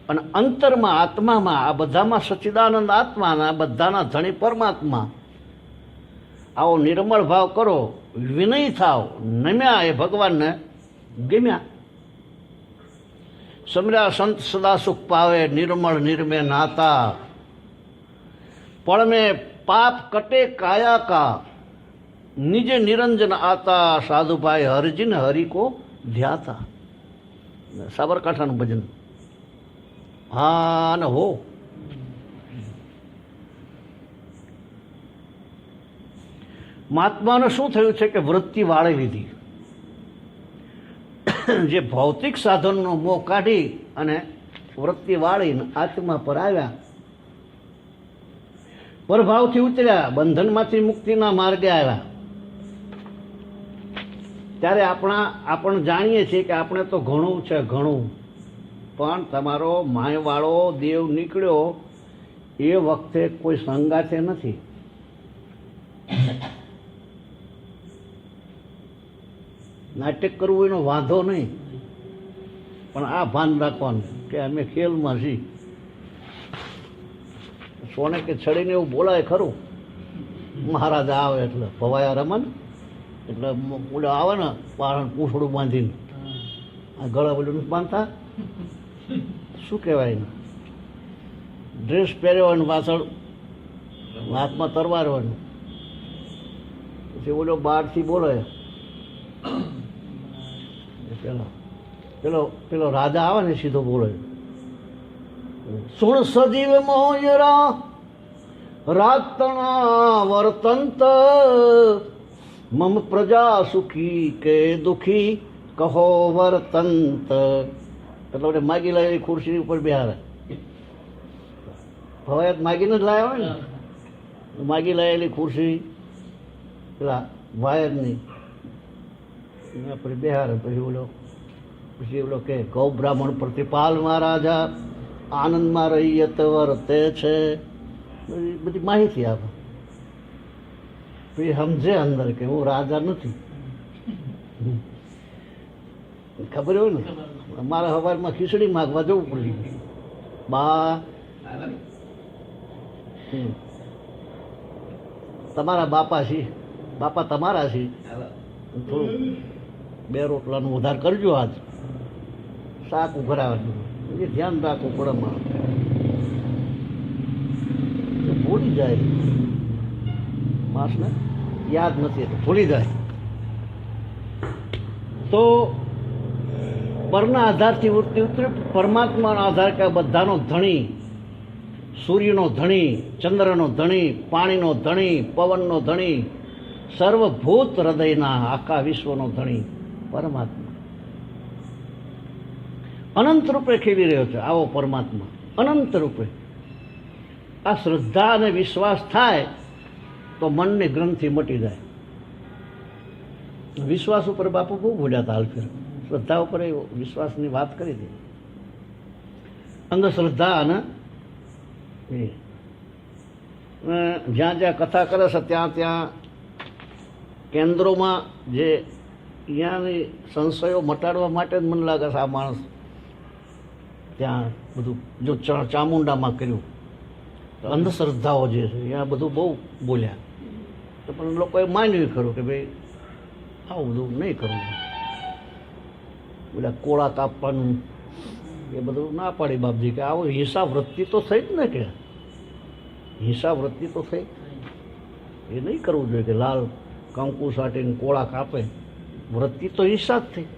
અને અંતરમાં આત્મામાં, આ બધામાં સચ્ચિદાનંદ આત્માના બધાના ધણી પરમાત્મા, આવો નિર્મળ ભાવ કરો, વિનય થાવ, નમ્યા એ ભગવાનને ગમ્યા. સમર્યા સંત સદા સુખ પાવે, નિર્મળ નિર્મે નાતા, પળ મેં પાપ કટે કાયા કા, નિજ નિરંજન આતા, સાધુભાઈ હરજીન હરિ કો ધ્યાતા. સાબરકાંઠાનું ભજન. હા ને હો. મહાત્માને શું થયું છે કે વૃત્તિ વાળી લીધી. જે ભૌતિક સાધનનો મોહ કાઢી અને વૃત્તિ વાળીને આત્મા પર આવ્યા, પરભાવથી ઉતર્યા, બંધનમાંથી મુક્તિના માર્ગે આવ્યા. ત્યારે આપણે જાણીએ છીએ કે આપણે તો ઘણું છે, ઘણું. પણ તમારો માયવાળો દેવ નીકળ્યો એ વખતે કોઈ સંગાથે નથી. નાટક કરવું એનો વાંધો નહીં, પણ આ ભાન રાખવાનું કે અમે ખેલમાં છીએ. સોને કે છડીને એવું બોલાય ખરું, મહારાજા આવે એટલે ભવાયા રમન એટલે ઓલા આવે ને પારણ પૂંછડું બાંધીને, આ ગળા બધું બાંધતા, શું કહેવાય ને, ડ્રેસ પહેર્યો હોય ને પાછળ હાથમાં તરવાર હોય ને, પછી ઓલો બહારથી બોલે, પેલો રાજા આવે ને સીધો બોલે, સુણ સજીવ મોયરા રાતણા વર્તંત, મમ પ્રજા સુખી કે દુખી કહો વર્તંત. એટલે માગી લાવેલી ખુરશી ઉપર બેહારે. ભવાયત માગીને જ લાવ્યા હોય ને, માગી લાવેલી ખુરશી પેલા વાયરની પછી બેહારે. પછી ઓલો કે ગૌ બ્રાહ્મણ પ્રતિપાલમાં રાજા આનંદમાં રહીયત વર્તે છે, બધી માહિતી આપે. એ સમજે અંદર કે હું રાજા નથી. ખબર હોય ને, મારે સવારમાં ખીચડી માગવા જવું પડ્યું. બા તમારા બાપા છે, બાપા તમારા છે, થોડું 2 રોટલાનું વધારે કરજો, આજ શાક ઉઘરાવજો, એ ધ્યાન રાખવું પડે. મારે ભૂલી જાય, માણસને યાદ નથી એટલે ભૂલી જાય. તો પરના આધારથી વૃત્તિ ઉતરી, પરમાત્માનો આધાર કે બધાનો ધણી, સૂર્યનો ધણી, ચંદ્રનો ધણી, પાણીનો ધણી, પવનનો ધણી, સર્વભૂત હૃદયના આખા વિશ્વનો ધણી પરમાત્મા અનંત રૂપે ખેલી રહ્યો છે. આવો પરમાત્મા અનંત રૂપે. આ શ્રદ્ધા અને વિશ્વાસ થાય તો મનની ગ્રંથિ મટી જાય. વિશ્વાસ ઉપર બાપુ બહુ બોલ્યા હતા. હાલ ફેર શ્રદ્ધા ઉપર એ વિશ્વાસની વાત કરી હતી. અંધશ્રદ્ધા અને જ્યાં જ્યાં કથા કરે છે ત્યાં ત્યાં કેન્દ્રોમાં જે અહીંયાની સંશયો મટાડવા માટે જ મને લાગે છે આ માણસ ત્યાં બધું જો ચામુંડામાં કર્યું. અંધશ્રદ્ધાઓ જે છે અહીંયા બધું બહુ બોલ્યા, તો પણ લોકોએ માન્યું ખરું કે ભાઈ આવું બધું નહીં કરવું. બધા કોળા કાપવાનું એ બધું ના પાડી બાપજી કે આવો હિસાબ વૃત્તિ તો થઈ જ ને, કે હિસાબ વૃત્તિ તો થઈ. એ નહીં કરવું જોઈએ કે લાલ કંકુ સાટીને કોળા કાપે. વૃત્તિ તો હિસાબ થઈ.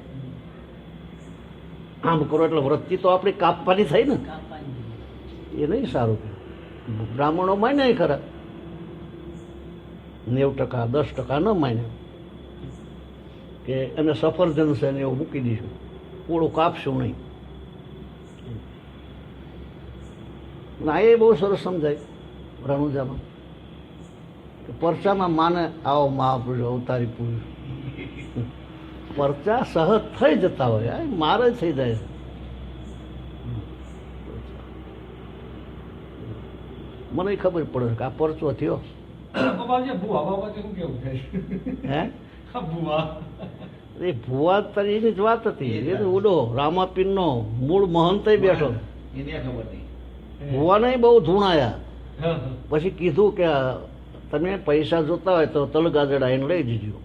આમ કરો એટલે વૃત્તિ તો આપણી કાપવાની થઈ ને, એ નહીં સારું. બ્રાહ્મણો માન્યા ખરા, 90%, 10% ન માન્યા કે એને સફરજન છે ને એવું મૂકી દઈશું, કોળું કાપશું નહીં. ના, એ બહુ સરસ સમજાય રણુજામાં કે પરચામાં માને આવો મહાપુરુષ અવતારી પુરુષ. પરચા સહજ થઈ જતા હોય, મારે થઈ જાય છે. મને ખબર પડે કે આ પરચો થયો. હે એ ભુવા તારી એની જ વાત હતી. એ ઉડો રામાપીરનો મૂળ મહંત બેઠો, ભુવાને બહુ ધૂણાયા. પછી કીધું કે તમે પૈસા જોતા હોય તો તલગાજડા એને લઈ જજો,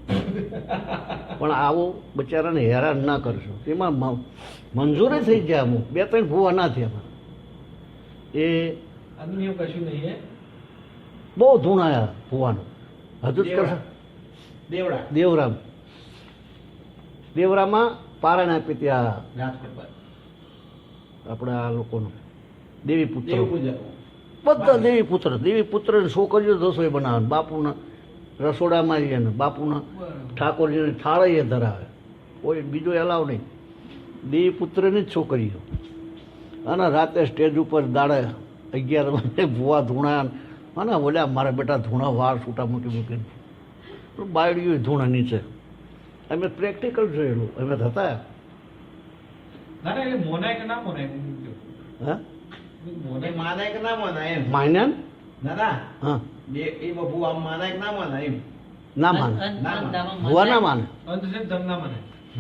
પણ આવું બિચારાને હેરાન ના કરશો. એમાં મંજૂરી થઈ ગયા. અમુક 2-3 ભુવા ના થયા. એ કશું નહીં, બહુ ધૂણાયા ભુવાનો. હજુ જ કરશે દેવરામાં પારાયણ આપી ત્યાં આપણા આ લોકોનું દેવી પુત્ર, બધા દેવી પુત્ર છોકરીઓ રસોઈ બનાવે. બાપુના રસોડામાં જઈએ ને બાપુના ઠાકોરજીની થાળી એ ધરાવે, કોઈ બીજો એલાવ નહીં. દેવી પુત્રની જ છોકરીઓ. અને રાતે સ્ટેજ ઉપર દાડે 11 વાગે ભુવા ધૂણા અને બોલ્યા મારા બેટા ધૂણા વાર છૂટા મૂકીને બાયડીઓ ધૂણા નીચે. અમે પ્રેક્ટિકલ જોયેલું, અમે હતા.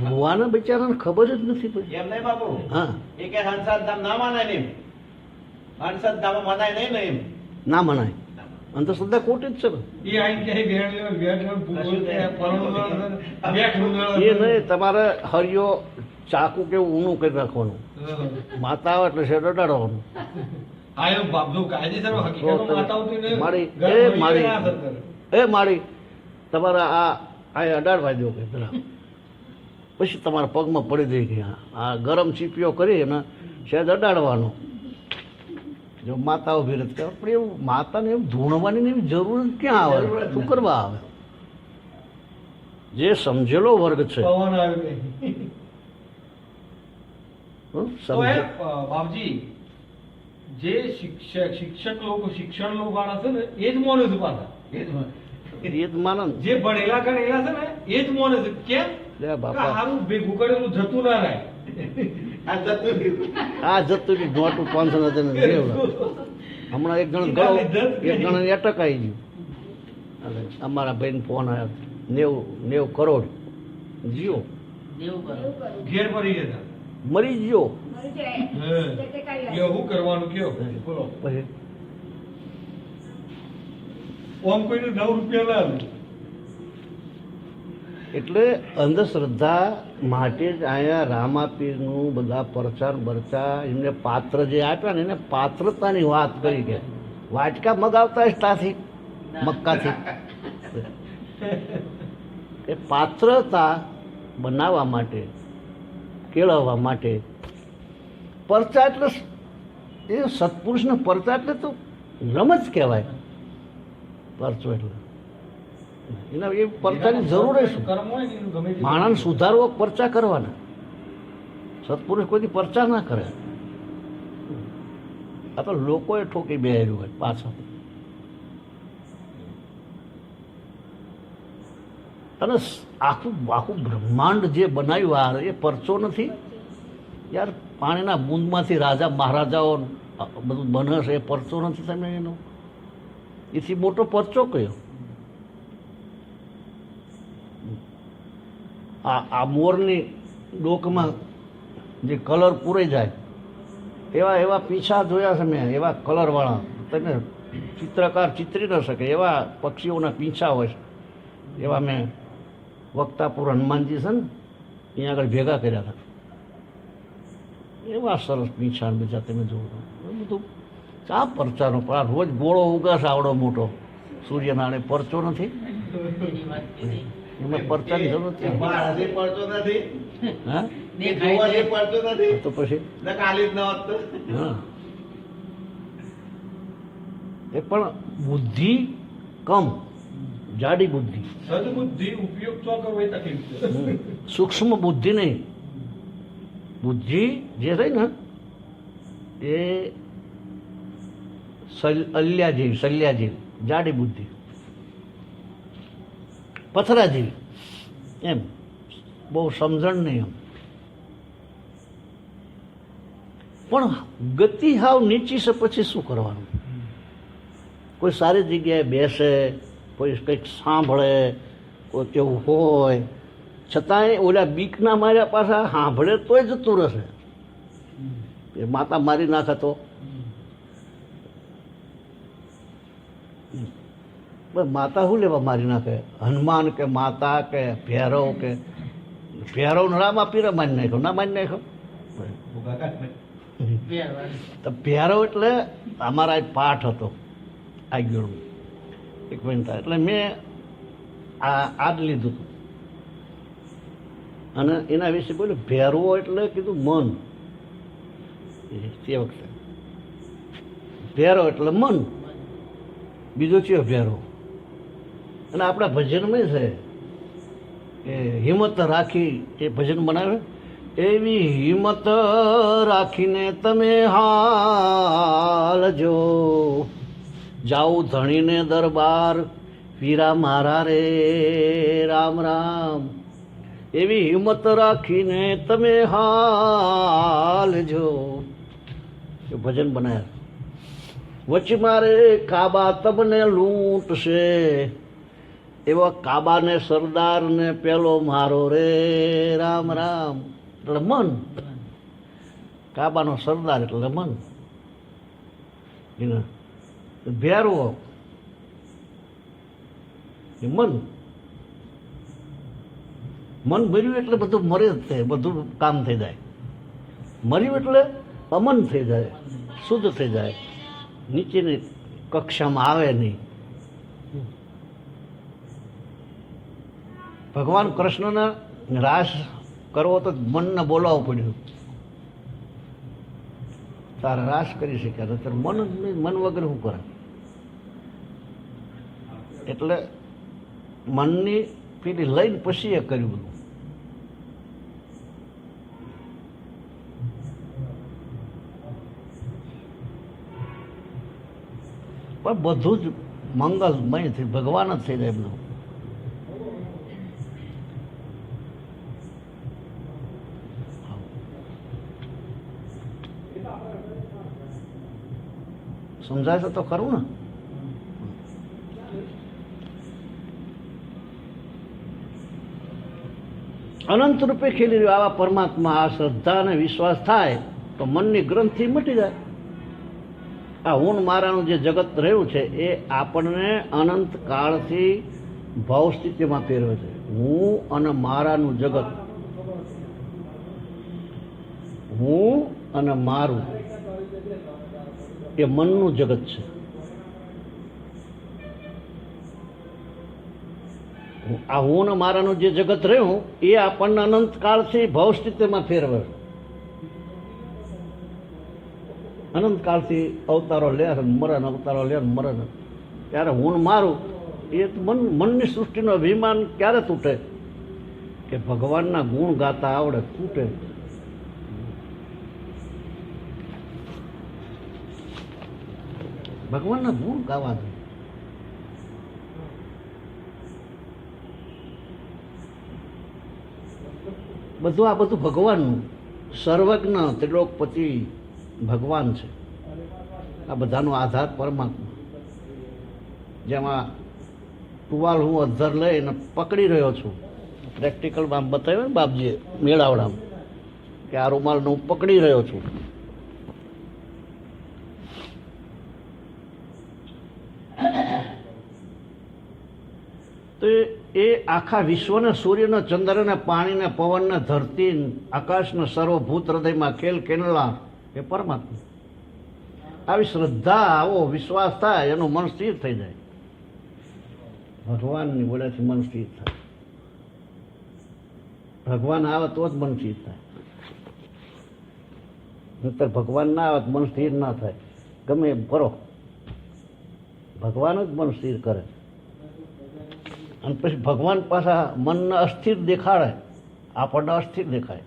ભુવાના બિચારાને ખબર જ નથી પડી. ના મનાય. અંધશ્રદ્ધા ખોટી જ છે. એ નહીં, તમારે હરિયો ચાકુ કેવું ઊનું કરી રાખવાનું. માતા આવે એટલે છે ડડાડવાનું. મારી તમારે આ અડાડવા દો કે પેલા, પછી તમારા પગમાં પડી દઈ કે આ ગરમ ચીપીઓ કરી અને શેદ અડાડવાનો. જો માતા ઉભી નથી કરે પણ એવું માતાને એવું ધૂણવાની એવી જરૂર ક્યાં આવે? શું કરવા આવે? જે સમજેલો વર્ગ છે. બાપજી, જે શિક્ષક લોકો શિક્ષણ લોકો વાળા છે ને એ જ મોને છે પાછા. એ જ માને, જે ભણેલા ગણેલા છે ને એ જ મોને છે. કેમ? સારું ભેગું કરેલું જતું ના રહે. આ જતું નોટું 500 હમણાં એક જણ એટક આવી ગયું. અને અમારા ભાઈને ફોન આવ્યો 90 કરોડ જીઓ ઘેર પડી ગયા મરી ગયો. કયો શું કરવાનું કયો બોલો. પછી ઓમ કોઈને 9 રૂપિયા લાવ. એટલે અંધશ્રદ્ધા માટે જ અહીંયા રામાપીરનું બધા પ્રચાર બરચા એમને પાત્ર જે આપ્યા ને એને પાત્રતાની વાત કરી કે વાટકા મગાવતા જ ત્યાંથી મક્કાથી એ પાત્રતા બનાવવા માટે કેળવવા માટે પરચા એટલે એ સત્પુરુષનો પરચા એટલે તો રમત કહેવાય. પરચો એટલે એના એ પરચાની જરૂર શું? કર્મ હોય ને એનું ગમે તે માણસ સુધારવો પરચા કરવાના. સત્પુરુષ કોઈ પરચા ના કરે. આ તો લોકોએ ઠોકી બેહાર્યું હોય પાછળ. અને આખું આખું બ્રહ્માંડ જે બનાવ્યું આ એ પરચો નથી યાર. પાણીના બૂંદમાંથી રાજા મહારાજાઓ બધું બને છે એ પરચો નથી. તમે એનો એથી મોટો પરચો કયો? આ મોરની ડોકમાં જે કલર પૂરાઈ જાય એવા એવા પીછા જોયા છે મેં, એવા કલરવાળા તમે ચિત્રકાર ચિત્રી ન શકે એવા પક્ષીઓના પીંછા હોય છે. એવા મેં વક્તાપુર હનુમાનજી છે ને અહીંયા આગળ ભેગા કર્યા હતા. એવા સરસ પીંછા બીજા તમે જોવો એ બધું ચા પરચાનો. પણ આ રોજ ગોળો ઉગાશે આવડો મોટો સૂર્યનારાયણ પરચો નથી. એમાં પરચાની જરૂર નથી. હા તો પછી હા એ પણ બુદ્ધિ કમ, જાડી બુદ્ધિ, સદબુદ્ધિ ઉપયોગ તો કરવો એ તકલીફ છે. સૂક્ષ્મ બુદ્ધિ નહીં. બુદ્ધિ જે રહી ને એ અલ્યા જેવી, સલ્યા જેવી જાડી બુદ્ધિ, પથરા જેવી એમ, બહુ સમજણ નહીં એમ. પણ ગતિ હાવ નીચી છે પછી શું કરવાનું? કોઈ સારી જગ્યાએ બેસે, કોઈ કંઈક સાંભળે, કોઈ કેવું હોય છતાંય ઓલા બીકના માર્યા પાછા સાંભળે તોય જતું રહેશે. એ માતા મારી નાખે તો માતા શું લેવા મારી નાખે? હનુમાન કે માતા કે ભૈરવ કે ભૈરવ રામાપીરે મારી નાખ્યો, ના મારી નાખ્યો? તો ભૈરવ એટલે અમારા એક પાઠ હતો આગળ એક મિનિટ, એટલે મેં આ જ લીધું હતું અને એના વિશે બોલ્યું. ભૈરવો એટલે કીધું મન. તે વખતે ભૈરવ એટલે મન, બીજો છે ભૈરવ. અને આપણા ભજનમાં છે કે હિંમત રાખી એ ભજન બનાવે, એવી હિંમત રાખીને તમે હાલજો, જાઉં ધણીને દરબાર વીરા મારા રે રામ રામ. એવી હિંમત રાખીને તમે હાલજો એ ભજન બનાવ્યા. વચ્ચે મારે કાબા તમને લૂંટશે, એવા કાબાને સરદારને પેલો મારો રે રામ રામ. એટલે મન, કાબાનો સરદાર એટલે મન. ભેરવો એ મન. મન ભર્યું એટલે બધું મરે જ થાય, બધું કામ થઈ જાય. મર્યું એટલે અમન થઈ જાય, શુદ્ધ થઈ જાય, નીચેની કક્ષામાં આવે નહીં. ભગવાન કૃષ્ણને રાસ કરવો તો મનને બોલાવવું પડ્યું, તારે રાસ કરી શક્યા. ત્યારે મન વગર શું કરે? એટલે મનની પેલી લઈને પછી એ કર્યું બધું. પણ બધું જ મંગલમય થઈ, ભગવાન જ થઈ જાય બધું. સમજાય છે તો ખરું ને? અનંત રૂપે ખેલી રહ્યો આવા પરમાત્મા આ શ્રદ્ધા અને વિશ્વાસ થાય તો મનની ગ્રંથિ મટી જાય. આ હું ને મારાનું જે જગત રહ્યું છે એ આપણને અનંત કાળથી ભાવ સ્થિતિમાં ફેરવે છે. હું અને મારાનું જગત, હું અને મારું એ મનનું જગત છે. આ હું ને મારાનું જે જગત રહ્યું એ આપણને અનંત કાળથી ભાવ સ્થિતિમાં ફેરવે. અનંત કાળથી અવતારો લે મરણ, અવતારો લે મરણ. ત્યારે હું ને મારું એ મનની સૃષ્ટિનો અભિમાન ક્યારે તૂટે કે ભગવાનના ગુણ ગાતા આવડે તૂટે. ભગવાનના ગુણ ગાવા જોઈએ. બધું આ બધું ભગવાનનું, સર્વજ્ઞ ત્રિલોકપતિ ભગવાન છે. આ બધાનો આધાર પરમાત્મા. જેમાં ટુવાલ હું અધ્ધર લઈને પકડી રહ્યો છું, પ્રેક્ટિકલમાં બતાવ્યું ને બાપજીએ મેળાવડામાં કે આ રૂમાલને હું પકડી રહ્યો છું. તો એ આખા વિશ્વને, સૂર્યને, ચંદ્રને, પાણીને, પવનને, ધરતી, આકાશને, સર્વભૂત હૃદયમાં ખેલ કેનલા એ પરમાત્મા. આવી શ્રદ્ધા, આવો વિશ્વાસ થાય એનું મન સ્થિર થઈ જાય. ભગવાનની બોલ્યાથી મન સ્થિર થાય. ભગવાન આવે તો જ મન સ્થિર થાય. નહીતર ભગવાન ના આવે તો મન સ્થિર ના થાય. ગમે એમ કરો, ભગવાન જ મન સ્થિર કરે. અને પછી ભગવાન પાછા મનને અસ્થિર દેખાડે, આપણને અસ્થિર દેખાય.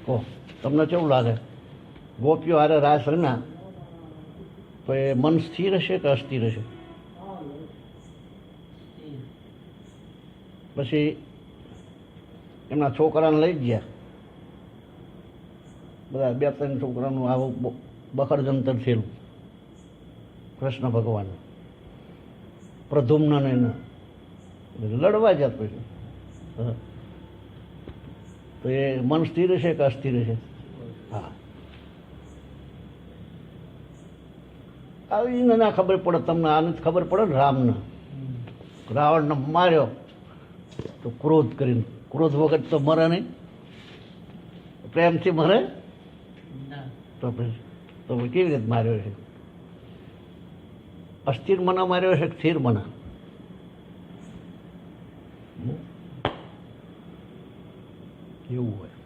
કહો તમને કેવું લાગે? ગોપીઓ હારે રાસ રમ્યા તો એ મન સ્થિર હશે કે અસ્થિર હશે? પછી એમના છોકરાને લઈ ગયા, બધા 2-3 છોકરાનું આવું બખડજંતર થયેલું. કૃષ્ણ ભગવાન પ્રદ્યુમ્ન એને લડવા જતો છે. તો એ મન સ્થિર છે કે અસ્થિર છે? હા, આવીને ના ખબર પડે તમને. આને ખબર પડે ને રામને. રાવણને માર્યો તો ક્રોધ કરીને, ક્રોધ વગર તો મરે નહીં. પ્રેમથી મરે તો પછી કેવી રીતે માર્યો છે? અસ્થિર મના માર્યો છે કે સ્થિર મના? એવું હોય.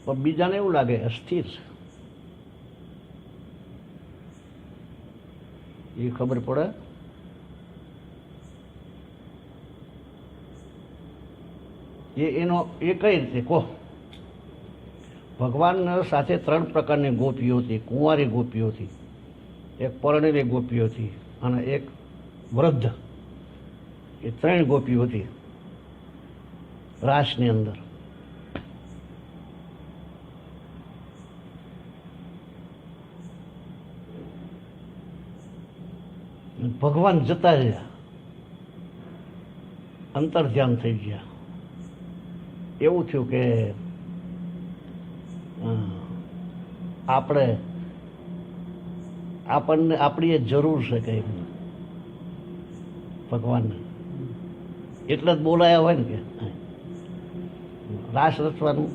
પણ બીજાને એવું લાગે અસ્થિર છે. એ ખબર પડે. એનો એ કઈ રીતે કહો? ભગવાન સાથે 3 પ્રકારની ગોપીઓ હતી. કુંવારી ગોપીઓ હતી, એક પરણેલી ગોપીઓ હતી અને એક વૃદ્ધ. એ 3 ગોપીઓ હતી રાસની અંદર. ભગવાન જતા રહ્યા, અંતર ધ્યાન થઈ ગયા. એવું થયું કે આપણને આપણી એ જરૂર છે કે ભગવાનને. એટલે જ બોલાયા હોય ને કે રાસ રચવાનું.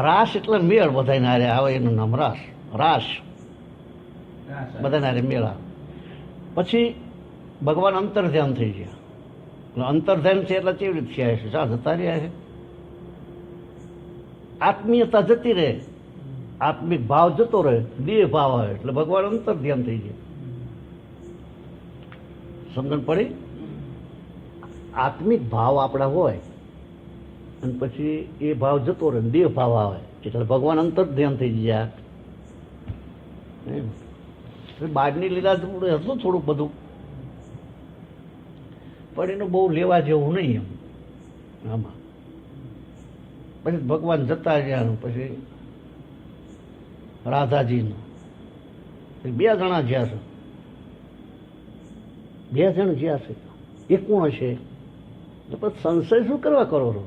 રાસ એટલે મેળ. બધાને હારે આવે એનું નામ રાસ. રાસ બધાને હારે મેળ આવે. પછી ભગવાન અંતર ધ્યાન થઈ ગયા. અંતર ધ્યાન છે એટલે કેવી રીતે થયા છે? શા જતા રહ્યા છે? આત્મીયતા જતી રહે, આત્મિક ભાવ જતો રહે, દેહ ભાવ આવે એટલે ભગવાન અંતર ધ્યાન થઈ જાય. સમજણ પડી? આત્મિક ભાવ આપણા હોય અને પછી એ ભાવ જતો રહે, દેહ ભાવ આવે એટલે ભગવાન અંતર ધ્યાન થઈ ગયા. બહારની લીલા હતું થોડુંક બધું, પણ એનું બહુ લેવા જેવું નહીં એમ આમાં. પછી ભગવાન જતા રહ્યા. પછી રાધાજીનું 2 જણા જ્યાં છે, 2 જણ જ્યાં છે એ કોણ હશે? તો પછી સંશય શું કરવા કરો છો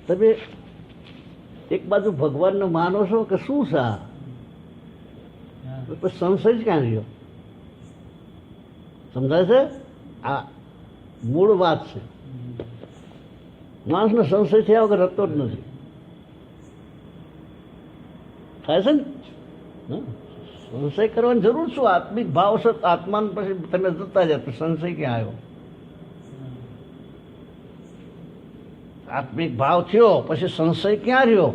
તમે? એક બાજુ ભગવાનને માનો છો કે શું છે આ? તો પછી સંશય જ ક્યાં રહ્યો? સમજાય છે? આ મૂળ વાત છે. માણસને સંશય થયા વગર રખતો જ નથી. થાય છે ને? સંશય કરવાની જરૂર શું? આત્મિક ભાવ છે, આત્માને પછી તમે જતા જાય તો સંશય ક્યાં આવ્યો? આત્મિક ભાવ થયો પછી સંશય ક્યાં રહ્યો?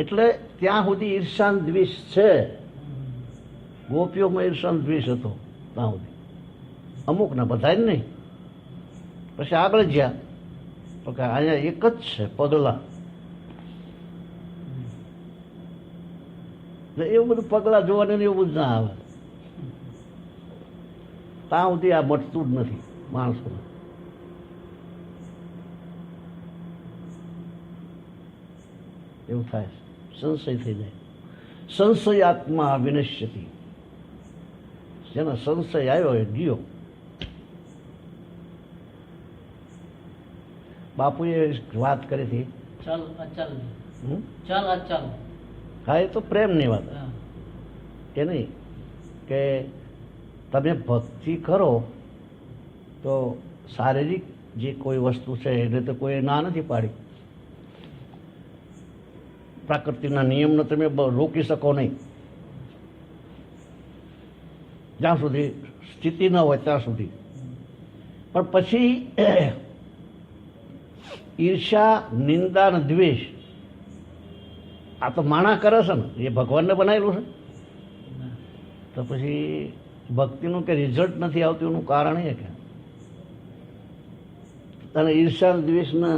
એટલે ત્યાં સુધી ઈર્ષાન દ્વેષ છે. ગોપીઓમાં ઈર્ષાન દ્વેષ હતો ત્યાં સુધી, અમુકના, બધા જ નહીં. પછી આગળ જ્યાં તો કે અહીંયા એક જ છે પગલા. એવું બધું પગલા જોવાનું એવું બધું ના આવે. ત્યાં સુધી આ મટતું જ નથી માણસોને. એવું થાય, સંશય થઈ જાય. સંશય આત્મા વિનશ્યતિ. જેનો સંશય આવ્યો એ ગયો. બાપુએ વાત કરી હતી. ચાલ અચાલ હમ? ચાલ અચાલ. હા, એ તો પ્રેમની વાત. એ નહીં કે તમે ભક્તિ કરો તો શારીરિક જે કોઈ વસ્તુ છે એને તો કોઈ ના નથી પાડી. પ્રકૃતિના નિયમને તમે રોકી શકો નહીં. જ્યાં સુધી સ્થિતિ ન હોય ત્યાં સુધી. પણ પછી ઈર્ષા, નિંદા અને દ્વેષ આ તો માણા કરે છે ને, એ ભગવાનને બનાવેલું છે. તો પછી ભક્તિનું કે રિઝલ્ટ નથી આવતું એનું કારણ એ કે તને ઈર્ષા, દ્વેષના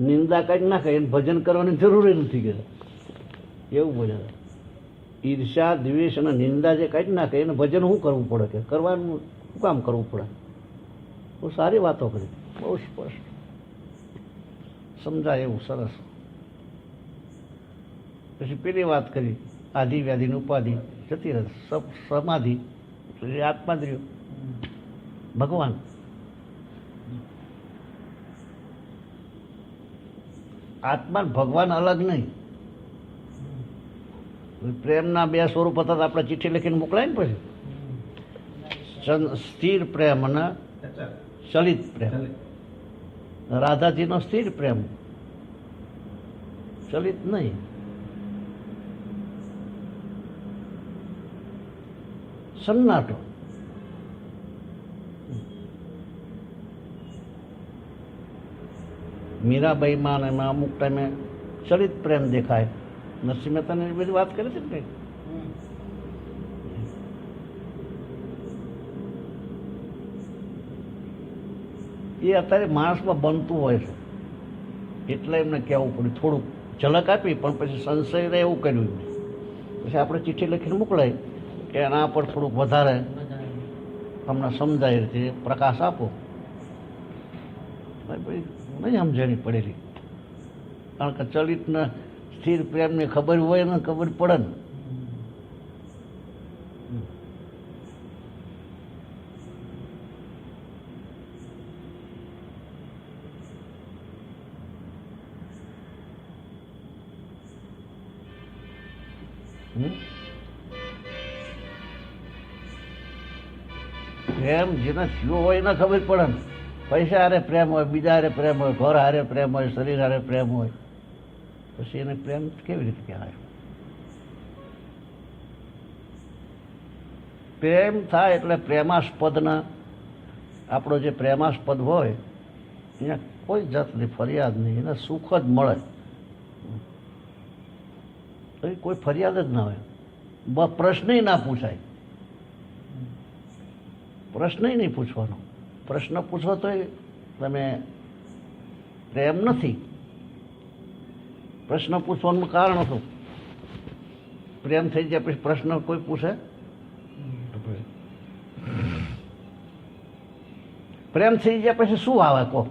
નિંદા કાઢી નાખે એને ભજન કરવાની જરૂર નથી કે એવું ભજન. ઈર્ષા, દ્વેષ અને નિંદા જે કાઢી નાખે એને ભજન શું કરવું પડે? કે કરવાનું શું કામ કરવું પડે? બહુ સારી વાતો કરી, બહુ સ્પષ્ટ સમજાય એવું સરસ. પછી પેલી વાત કરી આધિ વ્યાધિની ઉપાધિ જતી રહે. સમાધિ એટલે આત્મા જ રહ્યો, ભગવાન. આત્મા ભગવાન અલગ નહીં. પ્રેમના બે સ્વરૂપ હતા તો આપણે ચિઠ્ઠી લખીને મોકલાય ને. પછી સ્થિર પ્રેમ અને ચલિત પ્રેમ. રાધાજીનો સ્થિર પ્રેમ, ચલિત નહીં. સન્નાટો. મીરાબાઈમાં અને એમાં અમુક ટાઈમે ચલિત પ્રેમ દેખાય. નરસિંહ મહેતાને એ બધી વાત કરી હતી ને. એ અત્યારે માણસમાં બનતું હોય છે એટલે એમને કહેવું પડ્યું. થોડુંક ઝલક આપી પણ પછી સંશયને એવું કર્યું. પછી આપણે ચિઠ્ઠી લખીને મોકલાય કે એના પર થોડુંક વધારે તમને સમજાય રીતે પ્રકાશ આપો. ભાઈ નહીં સમજણી પડેલી. કારણ કે ચલિતને સ્થિર પ્રેમની ખબર હોય ને ખબર પડે ને. પ્રેમ જેને થયો હોય એને ખબર પડે ને. પૈસા હારે પ્રેમ હોય, બીજા હારે પ્રેમ હોય, ઘર હારે પ્રેમ હોય, શરીર હારે પ્રેમ હોય, પછી એને પ્રેમ કેવી રીતે કહેવાય? પ્રેમ થાય એટલે પ્રેમાસ્પદના, આપણો જે પ્રેમાસ્પદ હોય અહીંયા કોઈ જાતની ફરિયાદ નહીં, એને સુખ જ મળે. કોઈ ફરિયાદ જ ના હોય. પ્રશ્ન ના પૂછાય. પ્રશ્ન નહીં પૂછવાનો. પ્રશ્ન પૂછો તો તમે પ્રેમ નથી. પ્રશ્ન પૂછવાનું કારણ શું? પ્રેમ થઈ જાય પછી પ્રશ્ન કોઈ પૂછે? પ્રેમ થઈ જાય પછી શું આવે કહો?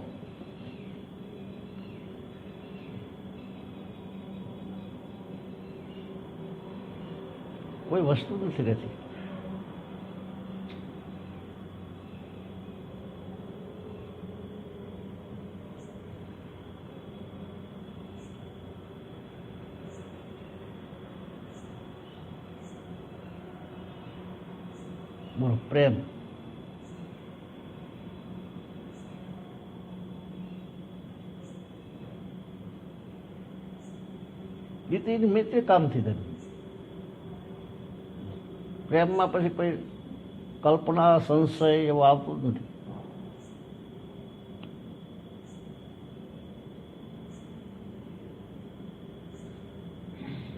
કોઈ વસ્તુ નથી રહેતી. બોલો પ્રેમ. ગીતીની મિત્રી કામથી થયું. પ્રેમમાં પછી કોઈ કલ્પના સંશય એવું આવતું જ નથી.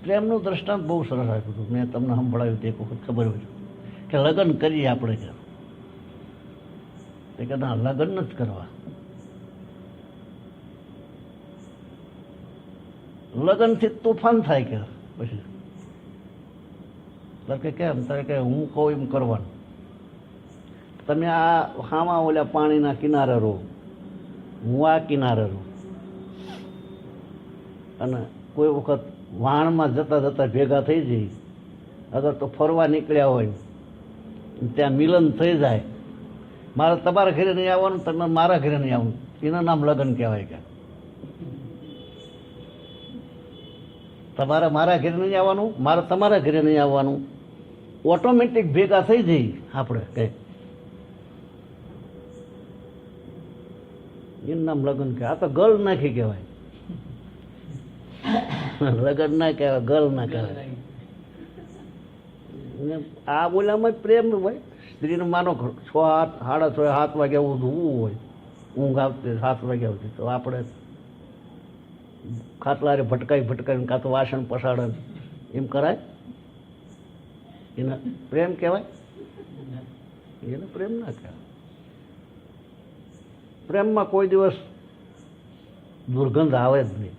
પ્રેમનું દ્રષ્ટાંત બહુ સરસ આપ્યું હતું. મેં તમને સંભળાવ્યું તે એક વખત ખબર હોય કે લગ્ન કરીએ આપણે કે ના લગ્ન નથી કરવા. લગ્નથી તોફાન થાય કે પછી તારે કે કેમ તારે કે હું કહું એમ કરવાનું. તમે આ હામાં ઓલા પાણીના કિનારે રહો, હું આ કિનારે રહું, અને કોઈ વખત વાણમાં જતા જતા ભેગા થઈ જઈએ. અગર તો ફરવા નીકળ્યા હોય ત્યાં મિલન થઈ જાય. મારે તમારા ઘરે નહીં આવવાનું, તમે મારા ઘરે નહીં આવવાનું, એના નામ લગ્ન કહેવાય. કે તમારે મારા ઘરે નહીં આવવાનું, મારે તમારા ઘરે નહીં આવવાનું, ઓટોમેટિક ભેગા થઈ જઈએ આપણે કઈ. એનું નામ લગ્ન કહેવાય. આ તો ગર્લ નાખી કહેવાય. લગ્ન ના કહેવાય, ગર્લ ના કહેવાય. આ બોલામાં પ્રેમ હોય. સ્ત્રીને માનો 6 સાડા 6 7 વાગ્યા ઊંઘવું હોય, ઊંઘ આવતી 7 વાગ્યા આવતી, તો આપણે ખાટલારે ભટકાઈને કાં તો વાસણ પસાડે એમ કરાય. એને પ્રેમ કહેવાય? એને પ્રેમ ના કહેવાય. પ્રેમમાં કોઈ દિવસ દુર્ગંધ આવે જ નહીં.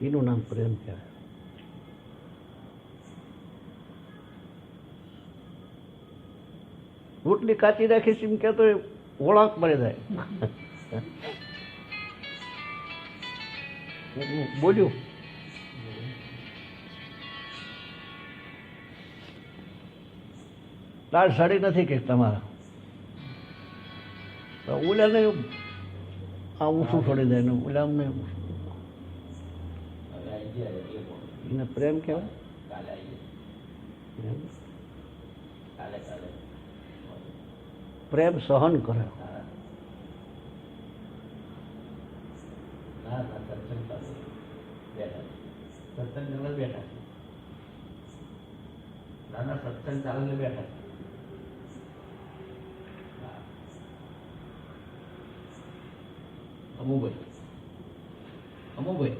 એનું નામ પ્રેમ કહેવાય. રોટલી કાચી રાખીશ એમ કે તો વળાંક મળી જાય. બોલ્યું દાળ સડી નથી કે તમારા ઓલા ને આ ઊંચું છોડી દે ને ઓલા અમને એને પ્રેમ કહેવાય. પ્રેમ સહન કરે. સત્સંગ ચાલીને બેઠા. અમુભાઈ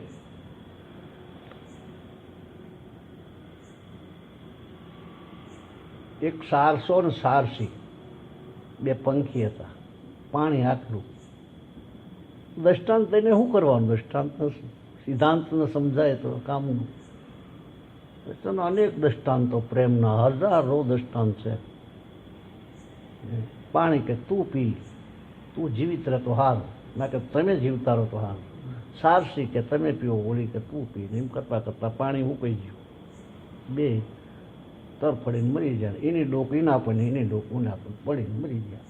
એક સારસો ને સારસી બે પંખી હતા. પાણી આટલું દ્રષ્ટાંત લઈને શું કરવાનું? દ્રષ્ટાંત સિદ્ધાંતને સમજાય તો કામનું. અનેક દ્રષ્ટાંતો પ્રેમના હજારો દ્રષ્ટાંત છે. પાણી કે તું પી, તું જીવિત રહે તો હાલ, ના કે તમે જીવતા રહો તો હાલ. સારસી કે તમે પીવો, ઓળી કે તું પી. એમ કરતા કરતા પાણી મૂકાઈ ગયું. બે તરફડીને મરી જાય. એની ડોક એના પણ એની ડોક ઉના પણ પડીને મરી ગયા.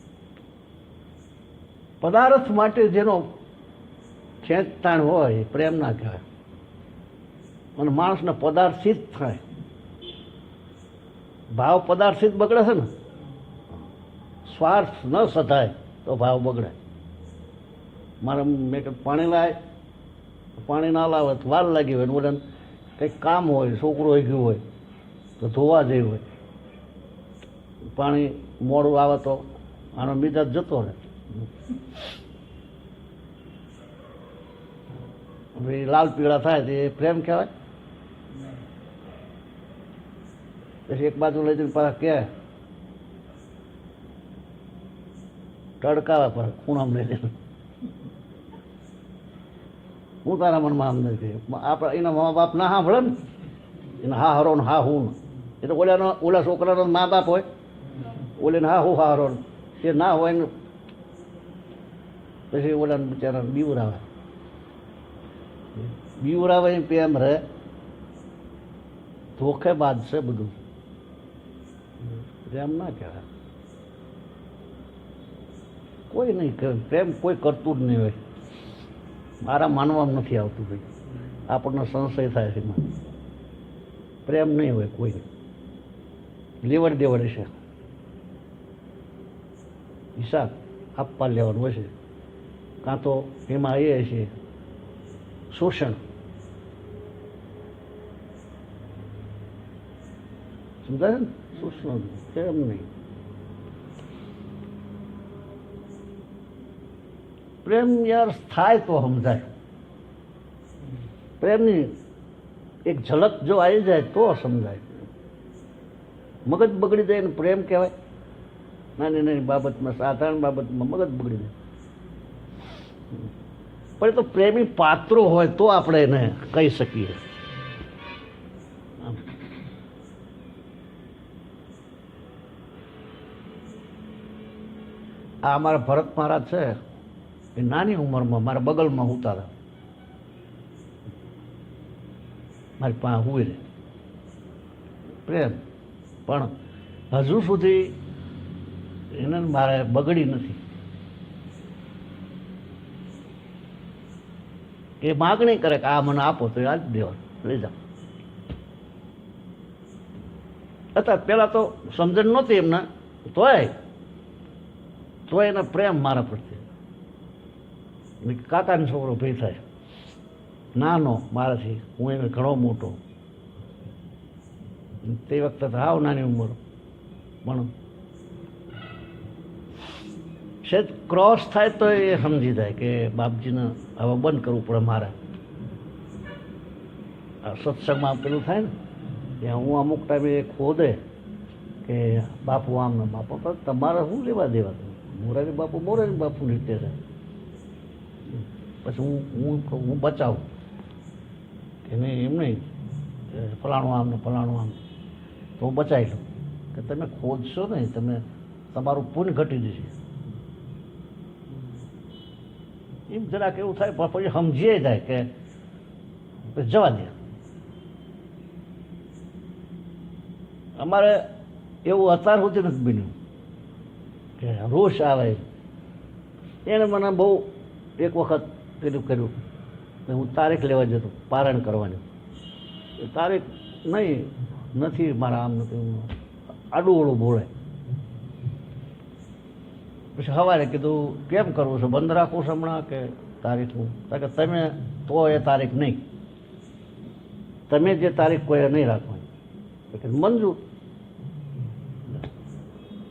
પદાર્થ માટે જેનો ખેંચતાણ હોય એ પ્રેમ ના કહેવાય. અને માણસને પદાર્થિત થાય. ભાવ પદાર્થિત બગડે છે ને. સ્વાર્થ ન સધાય તો ભાવ બગડે. મારે મેં પાણી લાય, પાણી ના લાવે તો વાર લાગી હોય, બોલે કંઈક કામ હોય, છોકરો હોય ગયું હોય તો ધોવા જેવું હોય, પાણી મોડું આવે તો આનો મિજાજ જતો રહે. લાલ પીળા થાય તો એ પ્રેમ કહેવાય. પછી એક બાજુ લઈ જઈને પાછા કે તડકાવા પર ખૂણામાં લઈ જઈને હું તારા મનમાં આમ નથી. આપણે એના મા બાપ ના સાંભળે ને, એને હા હરો ને હા હું. એ તો ઓલા છોકરાનો મા બાપ હોય, ઓલીને હા હું હા હરો, એ ના હોય ને પછી ઓલાને બિચારા બીવરાવે. બીવરાવે એમ પ્રેમ રહે. ધોખેબાજ છે બધું. પ્રેમ ના કહેવાય. કોઈ નહીં કરે પ્રેમ, કોઈ કરતું જ નહીં હોય. મારા માનવામાં નથી આવતું ભાઈ, આપણને સંશય થાય છે એમાં. પ્રેમ નહીં હોય કોઈ, લેવડ દેવડ છે, હિસાબ આપવા લેવાનું હોય છે, કાં તો એમાં એ છે શોષણ. સમજાય ને? શોષણ પ્રેમ નહીં. પ્રેમ યાર થાય તો સમજાય. પ્રેમની એક ઝલક જો આવી જાય તો સમજાય. મગજ બગડી જાય ને પ્રેમ કહેવાય? નાની નાની બાબતમાં, સાધારણ બાબતમાં મગજ બગડી જાય. પણ એ તો પ્રેમી પાત્રો હોય તો આપણે એને કહી શકીએ. આ અમારા ભરત મહારાજ છે, એ નાની ઉંમરમાં મારા બગલમાં સૂતા હતા, મારી પાસે હુઈ રહે. પ્રેમ પણ હજુ સુધી એને મારે બગડી નથી. એ માગણી કરે કે આ મને આપો તો આ જ દેવાનું, લઈ જાઓ. અત્યારે પહેલાં તો સમજણ નહોતી એમને, તોય એને પ્રેમ મારા પ્રત્યે. કાકાનો છોકરો ભેગો થાય, નાનો મારાથી, હું એને ઘણો મોટો. તે વખતે તો હાવ નાની ઉંમર, પણ સેજ ક્રોસ થાય તો એ સમજી જાય કે બાપજીને હવે બંધ કરવું પડે મારે. આ સત્સંગમાં પેલું થાય ને, ત્યાં હું અમુક ટાઈમે ખોદે કે બાપુ આમ ને બાપુ, પણ તમારે શું લેવા દેવા? મોરારી બાપુ રીતે છે. પછી હું બચાવું કે નહીં, એમ નહીં ફલાણું આમ ને ફલાણું આમ, તો હું બચાવી લઉં કે તમે ખોદશો નહીં, તમે તમારું પુણ્ય ઘટી જશે. એમ જરાક એવું થાય, પણ પછી સમજીએ જાય કે જવા દે. અમારે એવું અત્યાર સુધી નથી બન્યું કે રોષ આવે. એને મને બહુ એક વખત પેલું કર્યું કે હું તારીખ લેવા જતો પારણ કરવાની. તારીખ નહીં, નથી મારા આમ નથી, આડું ઓળું બોલે. પછી સવારે કીધું કેમ કરવું છે, બંધ રાખવું છે હમણાં કે તારીખનું? કે તમે તો એ તારીખ નહીં, તમે જે તારીખ કોઈ નહીં રાખવાની. કે મંજૂર,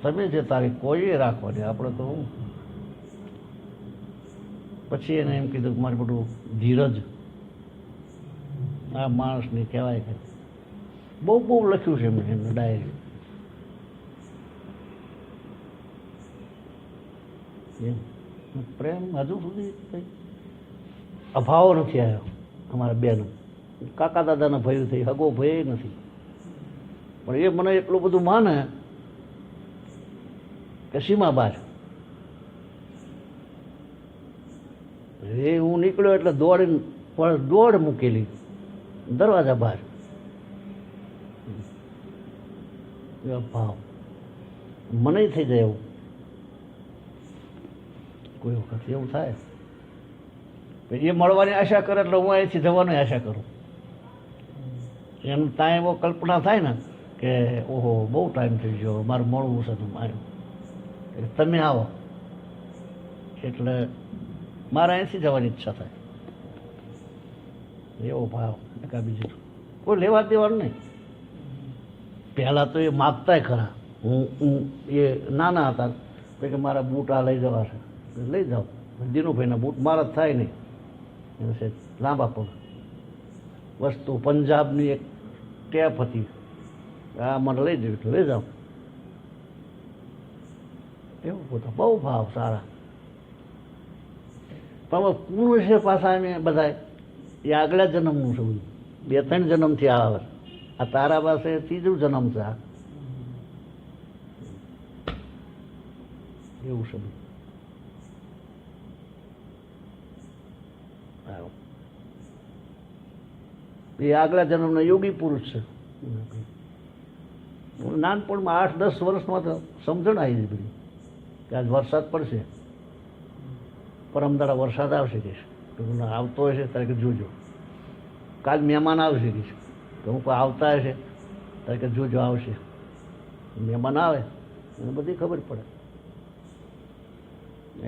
તમે જે તારીખ કોઈ રાખવાની, આપણે તો હું. પછી એને એમ કીધું કે મારે બધું ધીરજ આ માણસની કહેવાય કે બહુ લખ્યું છે એમને ડાયરી. પ્રેમ હજુ સુધી કંઈ અભાવ નથી આવ્યો અમારા બેનો. કાકા દાદાને ભય થઈ, હગો ભય નથી. પણ એ મને એટલું બધું માને કે સીમા બહાર. એ હું નીકળ્યો એટલે દોડીને પણ દોડ મૂકેલી દરવાજા બહાર. ભાવ મને થઈ જાય એવું. કોઈ વખત એવું થાય એ મળવાની આશા કરે એટલે હું અહીંથી જવાની આશા કરું. એમ ત્યાં એવો કલ્પના થાય ને કે ઓહો બહુ ટાઈમ થઈ ગયો, મારું મળવું છે, તમે આવો એટલે મારે અહીંથી જવાની ઈચ્છા થાય. એવો ભાવ એકા બીજું કોઈ લેવા દેવાનું નહીં. પહેલાં તો એ માગતાય ખરા. હું એ નાના હતા કે મારા બૂટ આ લઈ જવા છે, લઈ જાઓ. દિનુભાઈના બૂટ મારા જ થાય નહીં, એને છે લાંબા પગ. વસ્તુ પંજાબની એક ટેપ હતી, આ મને લઈ દેવી એટલે લઈ જાઓ. એવું બધા બહુ ભાવ સારા. પણ હવે પૂર્ણ છે પાછા અમે બધા એ આગલા જન્મનું છે બધું. 2-3 જન્મથી આવે. આ તારા પાસે 3જો જન્મ છે આ. એવું છે બધું. એ આગલા જન્મના યોગી પુરુષ છે. નાનપણમાં 8-10 વર્ષમાં તો સમજણ આવી ગઈ બધી કે આજ વરસાદ પડશે, પરમદાડા વરસાદ આવશે કે આવતો હશે ત્યારે કે જોજો, કાલ મહેમાન આવશે કે હું કોઈ આવતા હશે ત્યારે કે જોજો આવશે, મહેમાન આવે એને બધી ખબર પડે.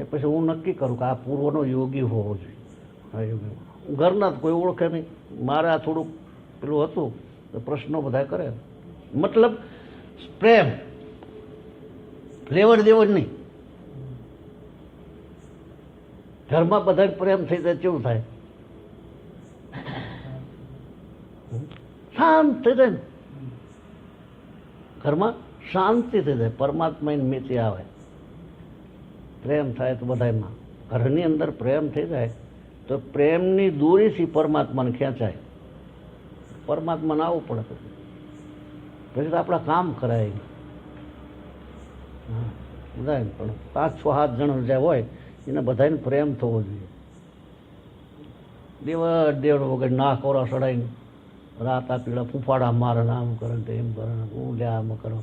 એ પછી હું નક્કી કરું કે આ પૂર્વનો યોગી હોવો જોઈએ. હા, યોગી ઘરના જ કોઈ ઓળખે નહીં. મારે આ થોડુંક પેલું હતું તો પ્રશ્નો બધા કરે, મતલબ પ્રેમ, લેવડ દેવડ નહીં. ઘરમાં બધા પ્રેમ થઈ જાય કેવું થાય? શાંત થઈ જાય ને ઘરમાં, શાંતિ થઈ જાય, પરમાત્માની મિતિ આવે, પ્રેમ થાય તો બધામાં. ઘરની અંદર પ્રેમ થઈ જાય તો પ્રેમની દૂરીથી પરમાત્માને ખેંચાય. પરમાત્માને આવવું પડે પછી તો આપણા કામ કરાય. હા, બધાને પણ 5-6-7 જણ જે હોય એને બધાને પ્રેમ થવો જોઈએ. દેવડ વગર ના કોરા સડાઈને રાતા પીળા ફૂંફાડા મારે ને આમ કરે ને એમ કરે ને હું લે આમ કરો,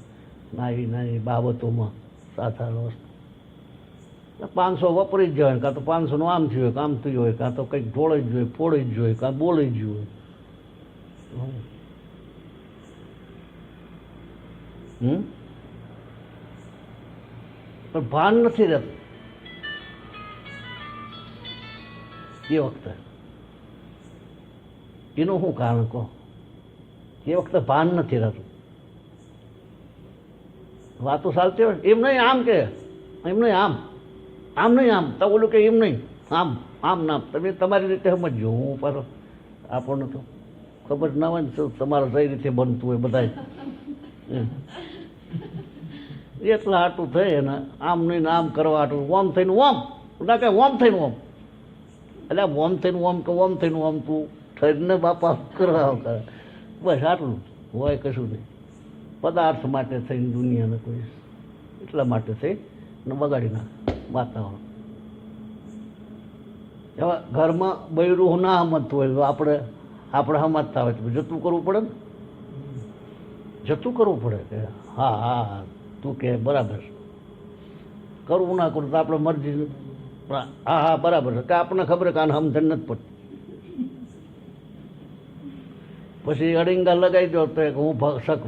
નાની નાની બાબતોમાં સાચા વસ્તુ 500 વપરી જ જાય, કાં તો 500નું આમ થયું હોય, કામ થયું હોય, કાં તો કંઈક ઢોળી જ જોઈએ, ફોડી જ જોઈએ, કાં બોલી જ જોઈએ. પણ ભાન નથી રહેતું એ વખતે. એનું શું કારણ કહો? એ વખતે ભાન નથી રહેતું. વાતો ચાલતી હોય એમ નહીં આમ કે એમ નહીં આમ, આમ નહીં આમ તો બોલું કે એમ નહીં આમ, આમ ના તમે તમારી રીતે સમજજો. હું પાછો આપણને તો ખબર ના હોય ને તમારે કઈ રીતે બનતું હોય બધા એટલા હાટું થઈ અને આમ નહીં આમ કરવા હાટું ઓમ થઈને ઓમ ના કે ઓમ થઈને ઓમ, એટલે ઓમ થઈને ઓમ કે ઓમ થઈને ઓમ તું ઠરીને બાપા કરવા કરે બસ આટલું હોય, કશું નહીં. પદાર્થ માટે થઈને દુનિયાને કોઈ એટલા માટે થઈ ને બગાડી નાખે વાતાવરણ. હવે ઘરમાં બૈરું ના સમજતું હોય તો આપણે સમજતા હોય તો જતું કરવું પડે ને, જતું કરવું પડે કે હા હા તું કે બરાબર, કરવું ના કરવું તો આપણે મરજી. હા હા બરાબર છે કે આપણને ખબર કે આને સમજણ નથી પડતી. પછી અડિંગા લગાવી દો તો હું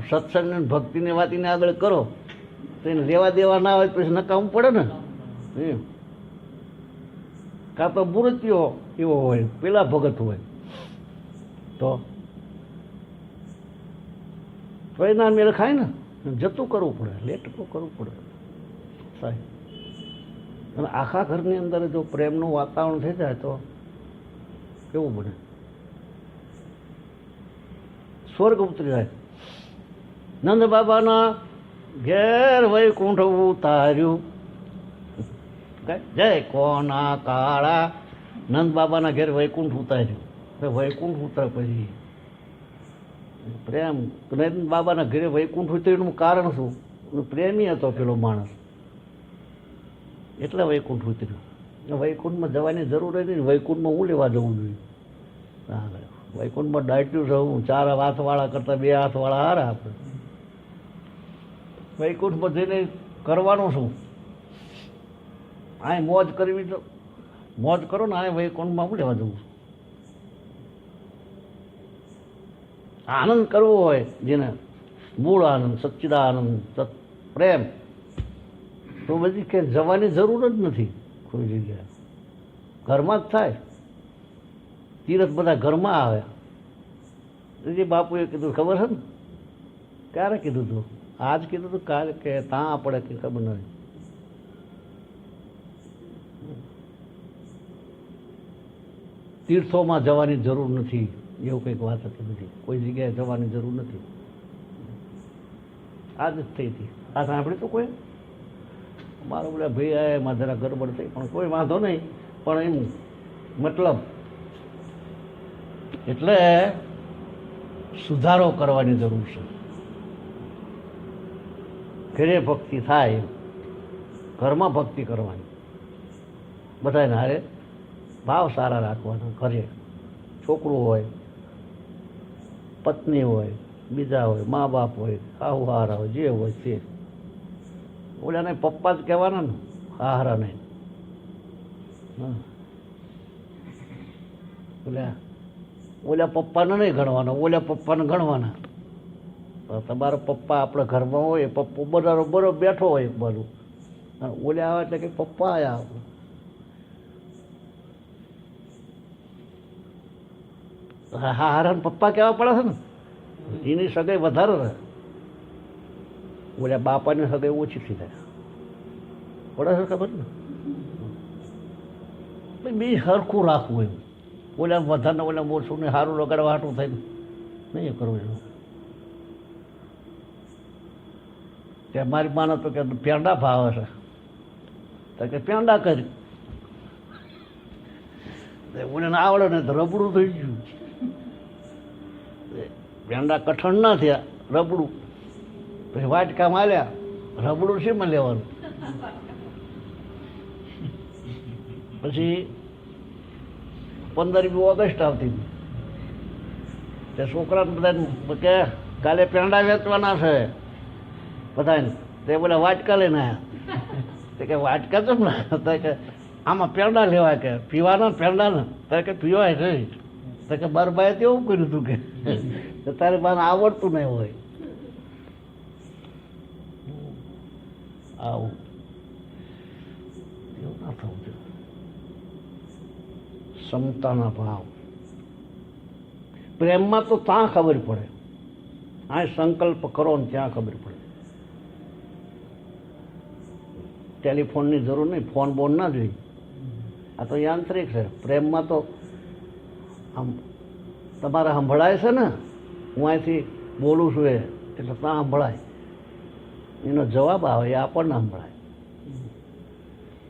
સત્સંગ ભક્તિની વાતીને આગળ કરો તો એને લેવા દેવા ના હોય પછી નકામું પડે ને. એમ કાં તો મૂર્તિઓ એવો હોય, પેલા ભગત હોય તો એના મેળ ખાય ને, જતું કરવું પડે, લેટકું કરવું પડે સાહેબ. અને આખા ઘરની અંદર જો પ્રેમનું વાતાવરણ થઈ જાય તો કેવું બને? સ્વર્ગ ઉતરી જાય. નંદ બાબાના ઘેર વૈકુંઠ ઉતાર્યું, જય કોના કાળા. નંદ બાબાના ઘેર વૈકુંઠ ઉતાર્યું. વૈકુંઠ ઉતરે પછી પ્રેમ. નંદ બાબાના ઘરે વૈકુંઠ ઉતર્યું કારણ શું? પ્રેમી હતો પેલો માણસ એટલે વૈકુંઠ ઉતર્યું. વૈકુંઠમાં જવાની જરૂર નથી ને, વૈકુંઠમાં હું લેવા જવું જોઈએ? વૈકુંઠમાં દાટ્યું છે હું 4 હાથવાળા કરતાં 2 હાથવાળા હારા. આપણે વૈકુંઠમાં જઈને કરવાનું શું? આ મોજ કરવી તો મોજ કરો ને, આ વૈકુંઠમાં હું લેવા જવું? આનંદ કરવો હોય જેને મૂળ આનંદ, સચ્ચિદાનંદ, પ્રેમ, તો બધી કે જવાની જરૂર જ નથી કોઈ જગ્યાએ. ઘરમાં જ થાય. તીરથ બધા ઘરમાં આવે. જે બાપુએ કીધું ખબર છે ને? ક્યારે કીધું તું? આજ કીધું તું કાલે કે ત્યાં આપણે કે ખબર નથી. તીર્થોમાં જવાની જરૂર નથી એવું કંઈક વાત હતી. બધી કોઈ જગ્યાએ જવાની જરૂર નથી. આજ જ થઈ હતી. આ સાંભળી તો કોઈ? મારો બધા ભાઈ આવ્યા એમાં જરા ગડબડ થઈ, પણ કોઈ વાંધો નહીં. પણ એમ મતલબ એટલે સુધારો કરવાની જરૂર છે. ઘરે ભક્તિ થાય, ઘરમાં ભક્તિ કરવાની, બધાને હારે ભાવ સારા રાખવાના. ઘરે છોકરું હોય, પત્ની હોય, બીજા હોય, મા બાપ હોય, આવું હારા હોય, જે હોય તે. ઓલાને પપ્પા જ કહેવાના ને, હારા નહીં. હા, ઓલા પપ્પાને નહીં ગણવાના, ઓલા પપ્પાને ગણવાના. તો તમારો પપ્પા આપણે ઘરમાં હોય, પપ્પો બરોબર બેઠો હોય એક બાજુ, અને ઓલા આવે એટલે કે પપ્પા આવ્યા આપણે. હા હારા પપ્પા કહેવા પડે છે ને, એની સગાઈ વધારે રહે, ઓલા બાપાની સગાઈ ઓછી થઈ જાય. પડે છે ખબર ને? બી સરખું રાખવું એમ, ઓલા વધારે ઓલા ઓછું ને સારું લગાડવા હાટું થાય ને નહીં કરવું એનું. ત્યાં મારી માને તો કે પેંડા ભાવે છે, તો કે પેંડા કરી. ઓલાને આવડે ને તો રબડું થઈ ગયું. પેંડા કઠણ ના થયા, રબડું. પછી વાટકા માલ્યા, રબડું શેમાં લેવાનું? પછી 15મી ઓગસ્ટ આવતી, તે છોકરાને બધા કે કાલે પેંડા વેચવાના છે બધાને. તે બોલે વાટકા લઈને આવ્યા. તે કે વાટકા કેમ ના? કે આમાં પેંડા લેવા, કે પીવાના પેંડા ને? તારે કે પીવાય નહીં. તો કે બરબાએ તેવું કર્યું હતું કે તારે બાને આવડતું નહીં હોય. આવું એવું ના થવું જોઈએ. ક્ષમતાના ભાવ પ્રેમમાં તો ત્યાં ખબર પડે, આ સંકલ્પ કરો ને ત્યાં ખબર પડે. ટેલિફોનની જરૂર નહીં, ફોન બોન ના જોઈએ. આ તો યાંત્રિક છે. પ્રેમમાં તો આમ તમારે સંભળાય છે ને, હું અહીંથી બોલું છું એટલે ત્યાં સંભળાય, એનો જવાબ આવે એ આપણને સંભળાય.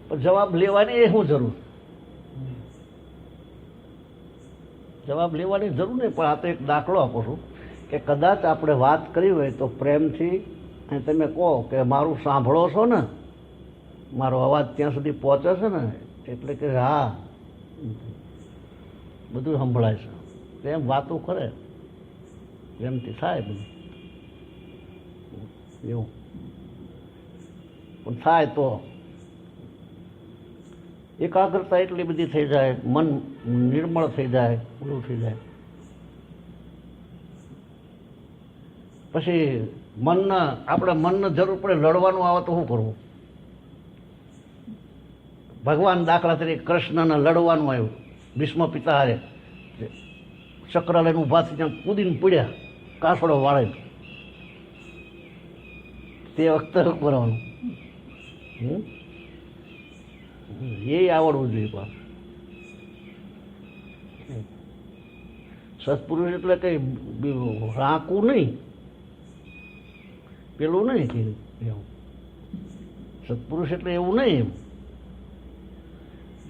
પણ જવાબ લેવાની એ શું જરૂર? જવાબ લેવાની જરૂર નહીં. પણ આ તો એક દાખલો આપું છું કે કદાચ આપણે વાત કરી હોય તો પ્રેમથી અને તમે કહો કે મારું સાંભળો છો ને, મારો અવાજ ત્યાં સુધી પહોંચે છે ને, એટલે કે હા બધું સંભળાય છે. એમ વાતો કરે, એમથી થાય બધું એવું. પણ થાય તો એકાગ્રતા એટલી બધી થઈ જાય, મન નિર્મળ થઈ જાય, ઓલું થઈ જાય. પછી આપણે મનને જરૂર પડે લડવાનું આવે તો શું કરવું? ભગવાન દાખલા તરીકે કૃષ્ણને લડવાનું આવ્યું, ભીષ્મ પિતા હારે ચક્ર લઈને ઊભા થઈ ત્યાં કૂદીને પડ્યા, કાસડો વાળે. તે વખતે શું કરવાનું? એ આવડવું જોઈએ. પાછું સત્પુરુષ એટલે કઈ રાંકવું નહીં, પેલું નહીં કે એવું. સત્પુરુષ એટલે એવું નહીં.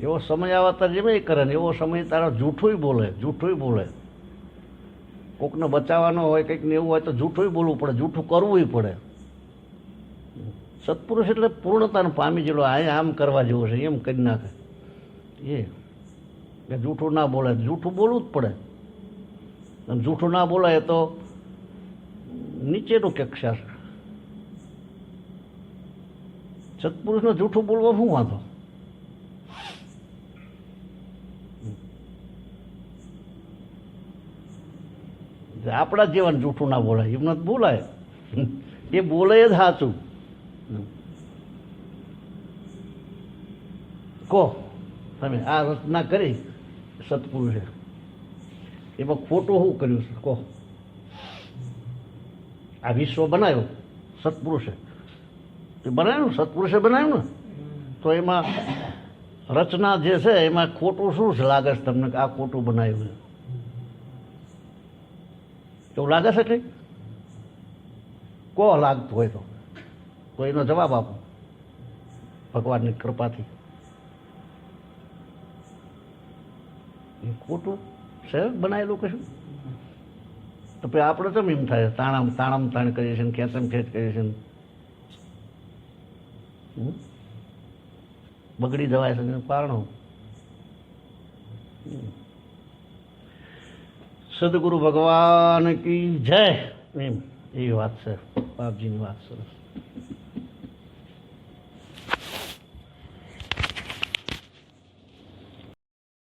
એવો સમય આવે તારે જેમ કરે ને એવો સમય તારો જૂઠું બોલે. કોકને બચાવવાનો હોય કંઈક ને એવું હોય તો જૂઠું બોલવું પડે, જૂઠું કરવું પડે. સત્પુરુષ એટલે પૂર્ણતાને પામી જેલો આમ કરવા જેવો છે એમ કરી નાખે. એ જૂઠું ના બોલે, જૂઠું બોલવું જ પડે. અને જૂઠું ના બોલાય તો નીચેનું કક્ષા છે. સત્પુરુષને જૂઠું બોલવા શું વાંધો? આપણા જીવન જૂઠું ના બોલાય, એમ નથી બોલાય. એ બોલે જ સાચું. કહો તમે આ રચના કરી સત્પુરુષે, એમાં ખોટું શું કર્યું છે? કહો. આ વિશ્વ બનાવ્યો સત્પુરુષે, બનાવ્યું, સત્પુરુષે બનાવ્યું ને, તો એમાં રચના જે છે એમાં ખોટું શું છે લાગે છે તમને કે આ ખોટું બનાવ્યું છે? એવું લાગે છે કંઈ? કહો લાગતું હોય તો એનો જવાબ આપો ભગવાનની કૃપાથી. એ ખોટું છે બનાવેલું કશું? તો પછી આપણે કેમ એમ થાય તાણમ તાણ કરીએ છીએ, ખેંચમ ખેંચ કરીએ છીએ, બગડી જવાય છે કારણો. સદગુરુ ભગવાન કી જય. એમ એવી વાત છે બાપજીની વાત સરસ